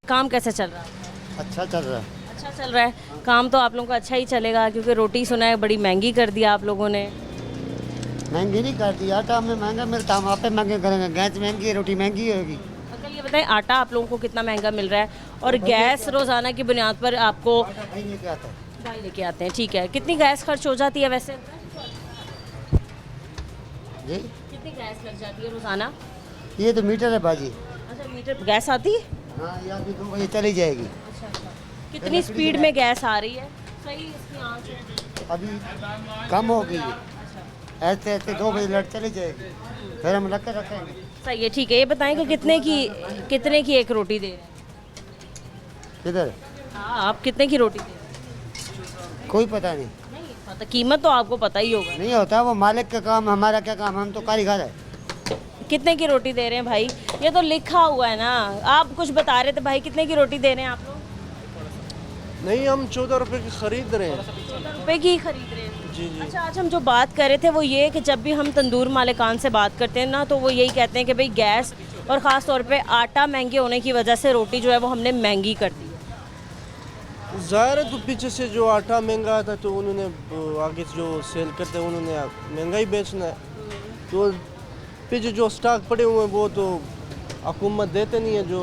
काम कैसे चल रहा है? अच्छा चल रहा है। अच्छा चल रहा है। काम तो आप लोगों का अच्छा ही चलेगा, क्योंकि रोटी सुना है बड़ी महंगी कर दिया आप लोगों ने। महंगी नहीं कर दी, आटा हमें महंगा मिलता, हम आप पे महंगे करेंगे, गैस महंगी है, रोटी महंगी होगी। अंकल ये बताएं, आटा आप लोगों को कितना महंगा मिल रहा है, और गैस रोज़ाना की बुनियाद पर आपको भाई लेके आता है। भाई लेके आते हैं, ठीक है। कितनी गैस खर्च हो जाती है वैसे? जी कितनी गैस लग जाती है रोज़ाना? ये तो मीटर है बाजी। अच्छा, मीटर गैस आती है? हाँ, ये अभी 2 बजे चली जाएगी। कितनी स्पीड में गैस आ रही है? सही इसकी आंच है? अभी कम हो गई है, ऐसे ऐसे 2 बजे लट चली जाएगी, फिर हम लग कर रखेंगे। सही है, ठीक है। ये बताएं कि कितने की एक रोटी दे रहे हैं? किधर? हाँ, आप कितने की रोटी दे रहे हैं? कोई पता नहीं। नहीं पता, कीमत तो आपको पता ही होगा। नहीं होता, वो मालिक का काम, हमारा क्या काम, हम तो कारीगर है। कितने की रोटी दे रहे हैं भाई? ये तो लिखा हुआ है ना, आप कुछ बता रहे थे भाई, कितने की रोटी दे रहे हैं आप लोग? नहीं, हम 14 रुपए की खरीद रहे हैं। 14 रुपए की खरीद रहे हैं? जी जी। अच्छा, आज हम जो बात कर रहे थे वो ये कि जब भी हम तंदूर मालिकान से बात करते हैं ना, तो वो यही कहते हैं कि भाई गैस और ख़ास तौर पे आटा महंगे होने की वजह से रोटी जो है वो हमने महंगी कर दी है। ज़ाहिर है, तो पीछे से जो आटा महंगा था तो उन्होंने आगे जो सेल करते हैं उन्होंने महंगा ही बेचना है, तो पीछे जो स्टॉक पड़े हुए हैं वो तो हुकूमत देते नहीं है, जो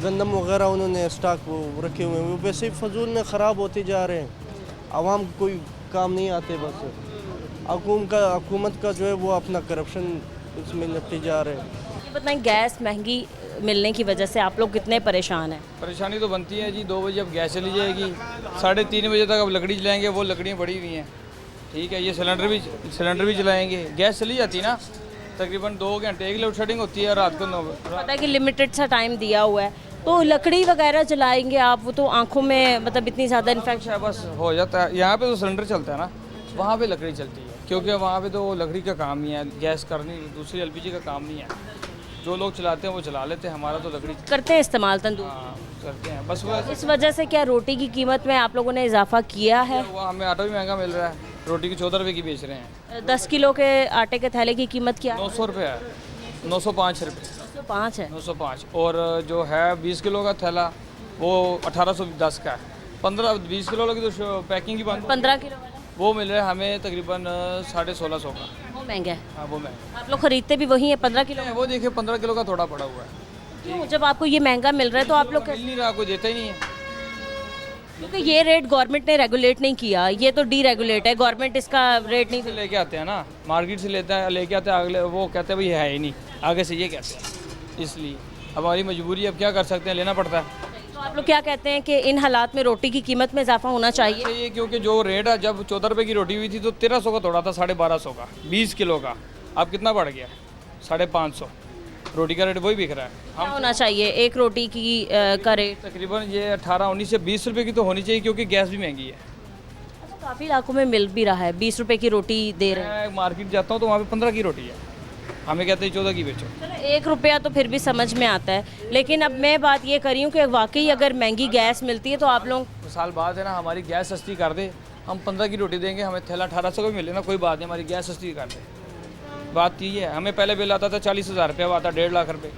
गंदम वगैरह उन्होंने स्टॉक रखे हुए हैं वो वैसे ही फजूल में ख़राब होते जा रहे हैं, आवाम को कोई काम नहीं आते, बस हुकूमत का जो है वो अपना करप्शन इसमें निपटे जा रहे हैं। ये बताएं, गैस महंगी मिलने की वजह से आप लोग कितने परेशान हैं? परेशानी तो बनती है जी। 2 बजे अब गैस चली जाएगी, 3:30 बजे तक अब लकड़ी जलाएंगे, वो लकड़ियाँ पड़ी हुई हैं, ठीक है। ये सिलेंडर भी चलाएंगे, गैस चली जाती है ना, तकरीबन 2 घंटे की लोड शेडिंग होती है रात को। पता है कि लिमिटेड सा टाइम दिया हुआ है, तो लकड़ी वगैरह जलाएंगे आप, वो तो आंखों में मतलब इतनी ज़्यादा इन्फेक्शन बस हो जाता है। यहाँ पे तो सिलेंडर चलता है ना, वहाँ पे लकड़ी चलती है, क्योंकि वहाँ पे तो लकड़ी का काम नहीं है, गैस करनी दूसरी LPG का काम नहीं है। जो लोग चलाते हैं वो चला लेते हैं, हमारा तो लकड़ी करते हैं इस्तेमाल तंदूर। हाँ, करते हैं बस। वो इस वजह से क्या रोटी की कीमत में आप लोगों ने इजाफा किया है? वो हमें आटा भी महंगा मिल रहा है, रोटी की 14 रुपये की बेच रहे हैं। 10 किलो के आटे के थैले की कीमत क्या है? 900 रुपये है, 905 रुपये। 905 है? 905। और जो है 20 किलो का थैला वो 1810 का है। 15-20 किलो की तो पैकिंग की बात, 15 किलो वाला वो मिल रहा है हमें तकरीबन 1650 का। वो महंगा है? हाँ, वो महंगा। आप लोग खरीदते भी वही है 15 किलो? वो देखिए 15 किलो का थोड़ा पड़ा हुआ है। क्यों, जब आपको ये महंगा मिल रहा है तो आप लोग मिल नहीं रहा, कोई देता ही नहीं है। क्योंकि ये रेट गवर्नमेंट ने रेगुलेट नहीं किया, ये तो डीरेगुलेट है, गवर्नमेंट इसका रेट नहीं लेके आते हैं ना, मार्केट से लेके आते हैं, अगले वो कहते हैं भाई है ही नहीं, आगे से ये कहते हैं, इसलिए अब हमारी मजबूरी, अब क्या कर सकते हैं, लेना पड़ता है। आप लोग क्या कहते हैं कि इन हालात में रोटी की कीमत में इजाफा होना चाहिए? ये क्योंकि जो रेट है, जब 14 रुपये की रोटी हुई थी तो 1300 का तोड़ा था, 1250 का 20 किलो का। अब कितना बढ़ गया? 550। रोटी का रेट वही बिक रहा है। क्या होना चाहिए एक रोटी की का रेट? तकरीबन ये 18, 19 से 20 रुपये की तो होनी चाहिए, क्योंकि गैस भी महंगी है। काफ़ी इलाकों में मिल भी रहा है, 20 रुपए की रोटी दे रहे हैं। मैं मार्केट जाता हूँ तो वहाँ पे 15 की रोटी है, हमें कहते हैं 14 की बेचो। चलो 1 रुपया तो फिर भी समझ में आता है, लेकिन अब मैं बात ये कर रही हूँ कि वाकई अगर महंगी गैस मिलती है तो आप लोग साल बाद है ना, हमारी गैस सस्ती कर दे, हम 15 की रोटी देंगे, हमें थैला 1800 का भी मिले ना, कोई बात नहीं, हमारी गैस सस्ती कर दे। बात ये है, हमें पहले बिल आता था 40,000 रुपये, अब आता 1.5 लाख रुपये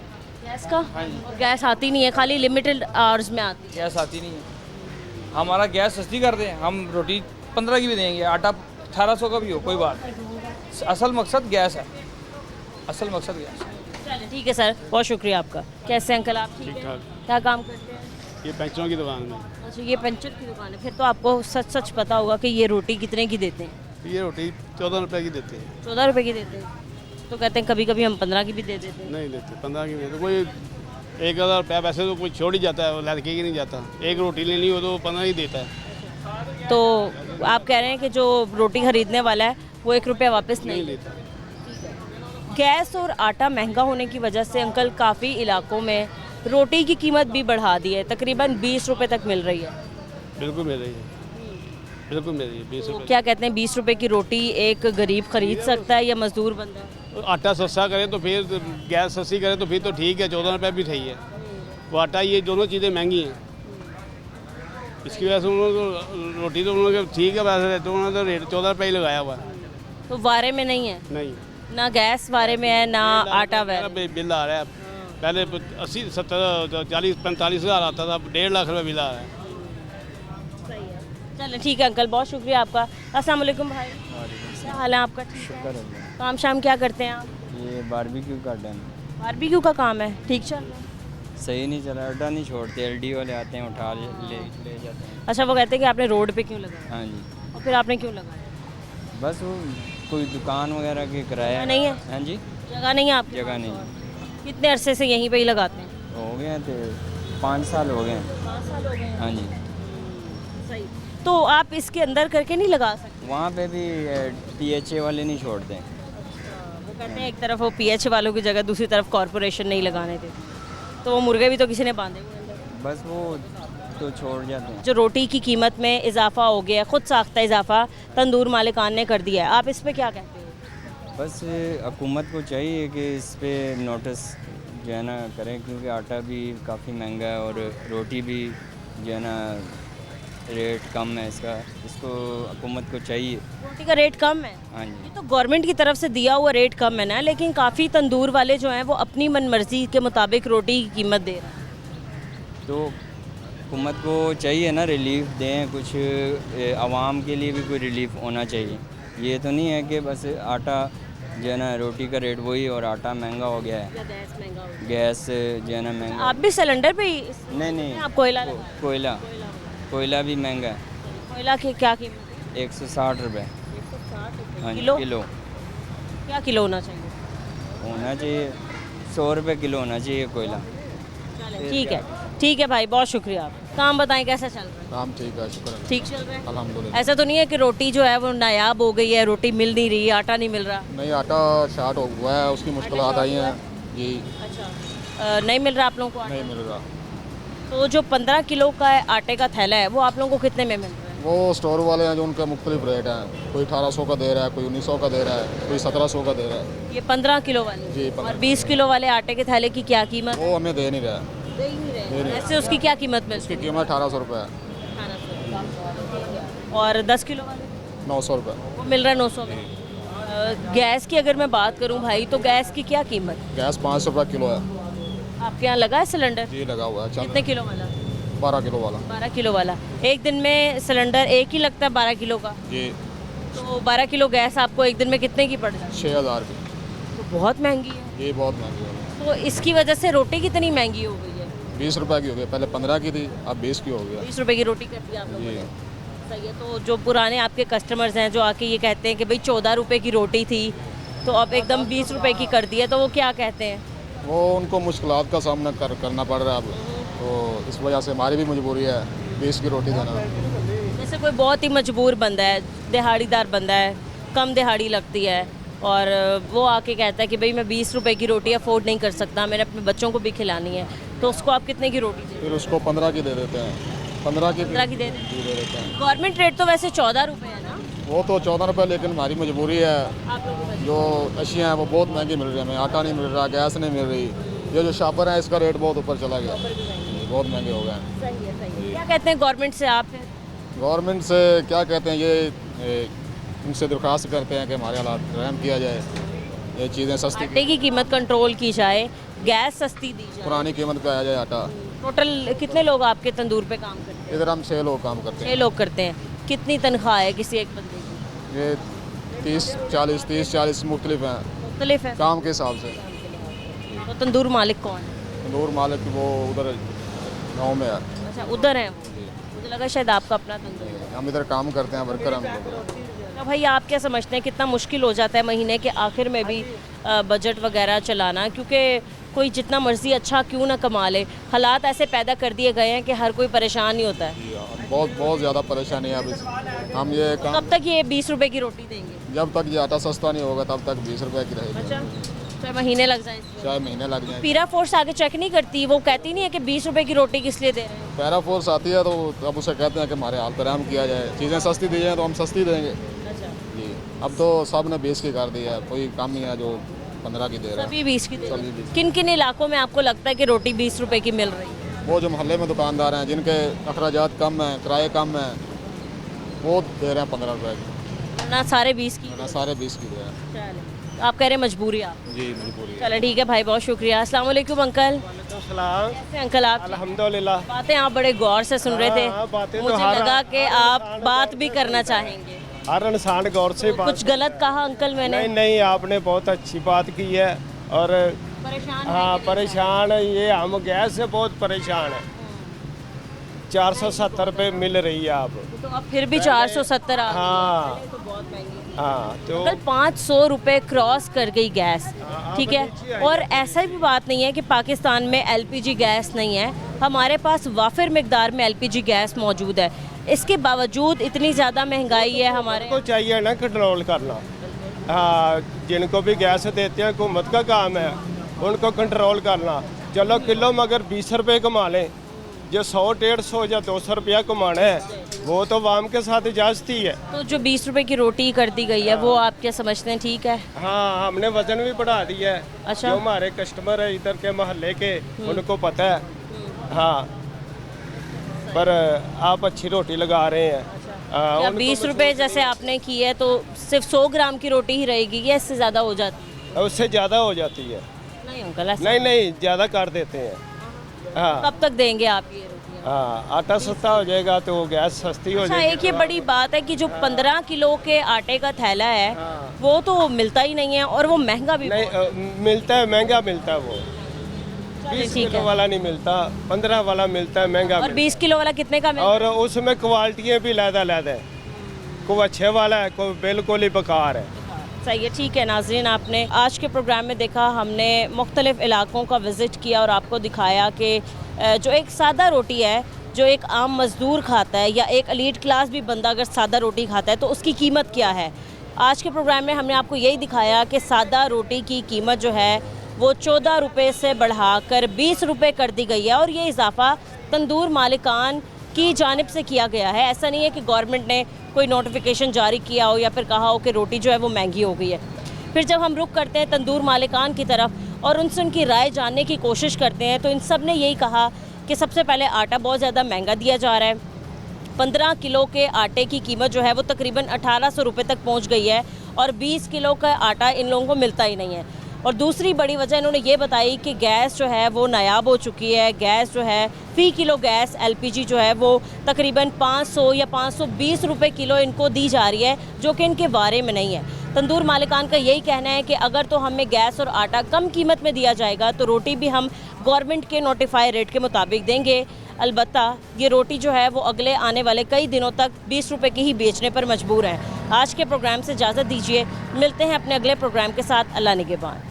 गैस का। और गैस आती नहीं है, खाली लिमिटेड आवर्स में आती है। गैस आती नहीं है। हमारा गैस सस्ती कर दें, हम रोटी 15 की भी देंगे, आटा 1800 का भी हो, कोई बात नहीं। असल मकसद गैस है, असल मकसद गैस है। चलिए ठीक है सर, बहुत शुक्रिया आपका। कैसे अंकल आप? ठीक ठाक। क्या काम करते हैं? ये पंचरों की दुकान में। अच्छा, ये पंचर की दुकान है, फिर तो आपको सच सच पता होगा कि ये रोटी कितने की देते हैं? ये रोटी 14 रुपए की देते हैं। 14 रुपए की देते हैं, तो कहते हैं कभी कभी हम 15 की भी दे देते हैं। नहीं देते, 15 की देते। कोई 1000 रुपया वैसे तो कोई छोड़ ही जाता है, लड़के ही नहीं जाता। एक रोटी लेनी हो तो 15 ही देता है। तो आप कह रहे हैं कि जो रोटी खरीदने वाला है वो 1 रुपया वापस नहीं लेता। गैस और आटा महंगा होने की वजह से अंकल काफ़ी इलाकों में रोटी की कीमत भी बढ़ा दी है, तकरीबन 20 रुपए तक मिल रही है। बिल्कुल मिल रही है, बिल्कुल मिल रही है 20 तो रुपये। क्या कहते हैं 20 रुपए की रोटी एक गरीब खरीद सकता है या मजदूर बंदा? आटा सस्ता करे तो फिर, गैस सस्ती करे तो फिर तो ठीक है, 14 रुपये भी सही है। वो आटा, ये दोनों चीज़ें महंगी हैं, इसकी वजह से उन्होंने रोटी तो उन्होंने ठीक है वैसे, तो उन्होंने तो रेट 14 रुपये ही लगाया हुआ है। तो वारे में नहीं है? नहीं, ना गैस वारे में है ना आटा वारे। बिल आ रहा है, पहले 80, 70, 40, 45 हज़ार आता था, 1.5 लाख रुपये बिल आ रहा है। चलो ठीक है अंकल, बहुत शुक्रिया आपका। अस्सलाम वालेकुम भाई, क्या हाल है आपका? ठीक है। काम शाम क्या करते हैं आप? ये बारबेक्यू का डन। बारबेक्यू का काम है, ठीक चल रहा है? सही नहीं चला, अड्डा नहीं छोड़ते, एलडी वाले आते हैं उठा ले जाते हैं। अच्छा, वो कहते हैं कि आपने रोड पे क्यों लगाया? हाँ जी। और फिर आपने क्यों लगाया? बस वो कोई दुकान वगैरह की किराया जगह नहीं है? हाँ जी, जगह नहीं है आपके? जगह नहीं। कितने अरसे से यहीं पे ही लगाते हैं? हो गए तो 5 साल हो गए। 5 साल हो गए? हाँ जी। सही। तो आप इसके अंदर करके नहीं लगा सकते? वहाँ पे भी PHA वाले नहीं छोड़ते। वो कहते हैं एक तरफ वो PH वालों की जगह दूसरी तरफ कॉरपोरेशन नहीं लगाने देती, तो वो मुर्गे भी तो किसी ने बांधे हुए हैं। बस वो तो छोड़ जाते हैं। जो रोटी की कीमत में इजाफा हो गया, खुद साख्ता इजाफा तंदूर मालिकान ने कर दिया है, आप इस पे क्या कहते हो? बस हुकूमत को चाहिए कि इस पे नोटिस जो है ना करें, क्योंकि आटा भी काफ़ी महंगा है और रोटी भी जो है ना रेट कम है इसका, इसको हुकूमत को चाहिए। रोटी का रेट कम है? हाँ जी। तो गवर्नमेंट की तरफ से दिया हुआ रेट कम है ना, लेकिन काफ़ी तंदूर वाले जो हैं वो अपनी मनमर्जी के मुताबिक रोटी की कीमत दे रहे हैं। तो हुकूमत को चाहिए ना रिलीफ दें, कुछ आवाम के लिए भी कोई रिलीफ होना चाहिए। ये तो नहीं है कि बस आटा जो है ना, रोटी का रेट वही और आटा महंगा हो गया है, गैस महंगा हो गया, गैस जो है ना महंगा। आप भी सिलेंडर पे ही? नहीं, आप कोयला कोयला भी महंगा है। कोयला की क्या कीमत है? 160 रुपये। 160 हाँ जी, किलो? क्या किलो होना चाहिए? 100 रुपये किलो होना चाहिए कोयला। ठीक है भाई, बहुत शुक्रिया। आप काम बताएं कैसा चल रहा है? काम ठीक है, शुक्र है। ठीक चल रहा है अल्हम्दुलिल्लाह। ऐसा तो नहीं है कि रोटी जो है वो नायाब हो गई है, रोटी मिल नहीं रही, आटा नहीं मिल रहा? नहीं, आटा शार्ट हो हुआ है, उसकी मुश्किलात आई हैं जी। अच्छा, नहीं मिल रहा आप लोगों को आटा? नहीं मिल रहा। तो जो 15 किलो का आटे का थैला है वो आप लोगों को कितने में मिल रहा है? वो स्टोर वाले हैं जो उनका मुख्तलिफ रेट हैं, कोई 1800 का दे रहा है, कोई 1900 का दे रहा है, कोई 1700 का दे रहा है। ये 15 किलो वाले? जी, और 20 किलो वाले आटे के थैले की क्या कीमत? वो हमें दे नहीं रहा है। दे ही नहीं रहे। ऐसे उसकी क्या कीमत मिलती उसकी कीमत 1800 रुपये है। और 10 किलो वाले? 900 रुपये। वो मिल रहा है 900 में। गैस की अगर मैं बात करूं भाई, तो गैस की क्या कीमत? गैस 500 रुपये किलो है। आपके यहाँ लगा है सिलेंडर? जी लगा हुआ है। कितने किलो वाला? 12 किलो वाला। 12 किलो वाला। एक दिन में सिलेंडर एक ही लगता है 12 किलो का? जी। तो 12 किलो गैस आपको एक दिन में कितने की पड़ जाती है? 6000 की। तो बहुत महंगी है। ये बहुत महंगी है। तो इसकी वजह से रोटी कितनी महंगी हो गई है? 20 रुपये की हो गई, पहले 15 की थी, अब 20 की हो गया। 20 रुपये की रोटी कर दी आप लोगों जी। ने। सही है। तो जो पुराने आपके कस्टमर्स हैं जो आके ये कहते हैं कि भाई 14 रुपये की रोटी थी तो अब एकदम 20 रुपये की कर दी है, तो वो क्या कहते हैं? वो उनको मुश्किलात का सामना करना पड़ रहा है अब, तो इस वजह से हमारी भी मजबूरी है 20 की रोटी देना। जैसे कोई बहुत ही मजबूर बंदा है, दिहाड़ीदार बंदा है, कम दिहाड़ी लगती है और वो आके कहता है कि भाई मैं 20 रुपए की रोटी अफोर्ड नहीं कर सकता, मैंने अपने बच्चों को भी खिलानी है, तो उसको आप कितने की रोटी देते हैं? फिर उसको 15 की दे देते हैं, 15 की दे दे देते हैं। गवर्नमेंट रेट तो वैसे 14 रुपए है ना? वो तो 14 रुपये, लेकिन हमारी मजबूरी है, जो अशियाँ हैं वो बहुत महंगी मिल रही है हमें, आटा नहीं मिल रहा, गैस नहीं मिल रही, ये जो शॉपर है इसका रेट बहुत ऊपर चला गया, बहुत महंगे हो गए हैं। क्या कहते हैं गवर्नमेंट से आप? गवर्नमेंट से क्या कहते हैं, ये उनसे दरख्वास्त करते हैं कि हमारे हालात रहम किया जाए, ये चीज़ें सस्ती, आटे की कीमत कंट्रोल की जाए, गैस सस्ती दी जाए, पुरानी कीमत पे आ जाए आटा। टोटल कितने लोग आपके तंदूर पे काम करते हैं? इधर हम 6 लोग काम करते 6 हैं। लोग करते हैं। कितनी तनख्वाह है किसी एक बंदे की? ये 30-40 मुख्तलिफ हैं, मुख्तलिफ है काम के हिसाब से। तो तंदूर मालिक कौन है? तंदूर मालिक वो उधर गाँव में है। अच्छा, उधर है वो। मुझे लगा शायद आपका अपना तंदूर है। हम इधर काम करते हैं, वर्कर हम। तो भाई आप क्या समझते हैं कितना मुश्किल हो जाता है महीने के आखिर में भी बजट वगैरह चलाना, क्योंकि कोई जितना मर्जी अच्छा क्यों ना कमा ले, हालात ऐसे पैदा कर दिए गए हैं कि हर कोई परेशान ही होता है। बहुत ज़्यादा परेशानी है अब। हम ये काम कब तक ये 20 रुपए की रोटी देंगे? जब तक ये आटा सस्ता नहीं होगा तब तक 20 रुपए की रहेगी। अच्छा, चाहे महीने लग जाए? चाहे महीने लग जाए। पीरा फोर्स आगे चेक नहीं करती, वो कहती नहीं है कि 20 रुपए की रोटी किस लिए दे रहे हैं? पैरा फोर्स आती है तो अब उसे कहते हैं कि हमारे हाल पर रहम किया जाए, चीज़ें सस्ती दी जाए तो हम सस्ती देंगे। अच्छा जी, अब तो सब ने 20 की कर दी है, कोई कम ही है जो 15 की दे रहा है। सभी 20 की दे रहे सभी हैं। 20। किन किन इलाकों में आपको लगता है कि रोटी 20 रुपए की मिल रही है? वो जो मोहल्ले में दुकानदार हैं जिनके अखराजात कम हैं, किराए कम हैं, वो दे रहे हैं 15 रुपए की, ना सारे 20 की? वरना सारे 20 की दे रहे हैं। चलें, आप कह रहे हैं मजबूरी आप? जी मजबूरी। चलो ठीक है भाई, बहुत शुक्रिया। अस्सलाम वालेकुम अंकल। कैसे अंकल आप? अल्हम्दुलिल्लाह। बातें आप बड़े गौर से सुन रहे थे, बातें तो मुझे हर- लगा कि आप बात भी करना चाहेंगे। हर इंसान गौर से बात। कुछ गलत कहा अंकल मैंने? नहीं नहीं, आपने बहुत अच्छी बात की है। और परेशान हाँ, परेशान है, ये हम गैस से बहुत परेशान है। 470 रुपये मिल रही है आप, तो अब फिर भी 470 आ गई है। हाँ तो बहुत महंगी। हाँ, तो अंकल 500 रुपए क्रॉस कर गई गैस, ठीक है। और ऐसा भी बात नहीं है कि पाकिस्तान में एलपीजी गैस नहीं है, हमारे पास वाफिर मिकदार में एलपीजी गैस मौजूद है। इसके बावजूद इतनी ज़्यादा महंगाई है हमारे को चाहिए ना कंट्रोल करना। हाँ, जिनको भी गैस देते हैं हुकूमत का काम है उनको कंट्रोल करना। चलो किलो मगर 20 रुपये कमा लें, जो 100-150 या 200 रुपया कमाना है वो तो वाम के साथ इजाजती है। तो जो 20 रुपए की रोटी कर दी गई है वो आप क्या समझते हैं ठीक है? हाँ, हमने वजन भी बढ़ा दिया है। अच्छा। जो हमारे कस्टमर है इधर के मोहल्ले के उनको पता है। हाँ, पर आप अच्छी रोटी लगा रहे हैं। क्या 20 रुपए जैसे आपने की है तो सिर्फ 100 ग्राम की रोटी ही रहेगी या इससे ज़्यादा हो जाती है? उससे ज़्यादा हो जाती है। नहीं अंकल, ऐसा नहीं नहीं, ज़्यादा कर देते हैं। हाँ कब तक देंगे आप ये रोटियां? हाँ, आटा सस्ता हो जाएगा तो गैस सस्ती हो अच्छा, जाएगी। एक ये बड़ी बात है कि जो 15 किलो के आटे का थैला है वो तो मिलता ही नहीं है और वो महंगा भी नहीं बहुत। मिलता है, महंगा मिलता है वो। चलिए 20 ठीक किलो है। वाला नहीं मिलता, 15 वाला मिलता है, महंगा और मिलता 20 किलो वाला कितने का है। मिलता और उसमें क्वालिटियाँ भी लहदा है, कोई अच्छे वाला है, कोई बिल्कुल ही बेकार है। सही है, ठीक है। नाज़रीन, आपने आज के प्रोग्राम में देखा, हमने मुख्तलिफ़ इलाकों का विज़िट किया और आपको दिखाया कि जो एक सादा रोटी है, जो एक आम मज़दूर खाता है या एक एलीट क्लास भी बंदा अगर सादा रोटी खाता है तो उसकी कीमत क्या है। आज के प्रोग्राम में हमने आपको यही दिखाया कि सादा रोटी की कीमत जो है वो 14 रुपये से बढ़ाकर 20 रुपये कर दी गई है और ये इजाफ़ा तंदूर मालिकान की जानिब से किया गया है। ऐसा नहीं है कि गवर्नमेंट ने कोई नोटिफिकेशन जारी किया हो या फिर कहा हो कि रोटी जो है वो महंगी हो गई है। फिर जब हम रुख करते हैं तंदूर मालिकान की तरफ और उनसे उनकी राय जानने की कोशिश करते हैं तो इन सब ने यही कहा कि सबसे पहले आटा बहुत ज़्यादा महंगा दिया जा रहा है। 15 किलो के आटे की कीमत जो है वो तकरीबन 1800 रुपये तक पहुँच गई है और 20 किलो का आटा इन लोगों को मिलता ही नहीं है। और दूसरी बड़ी वजह इन्होंने ये बताई कि गैस जो है वो नायाब हो चुकी है। गैस जो है फ़ी किलो गैस एलपीजी जो है वो तकरीबन 500 या 520 रुपये किलो इनको दी जा रही है, जो कि इनके बारे में नहीं है। तंदूर मालिकान का यही कहना है कि अगर तो हमें गैस और आटा कम कीमत में दिया जाएगा तो रोटी भी हम गवर्नमेंट के नोटिफाई रेट के मुताबिक देंगे। अलबत्ता ये रोटी जो है वो अगले आने वाले कई दिनों तक 20 रुपये की ही बेचने पर मजबूर हैं। आज के प्रोग्राम से इजाज़त दीजिए, मिलते हैं अपने अगले प्रोग्राम के साथ। अल्लाह निगहबान।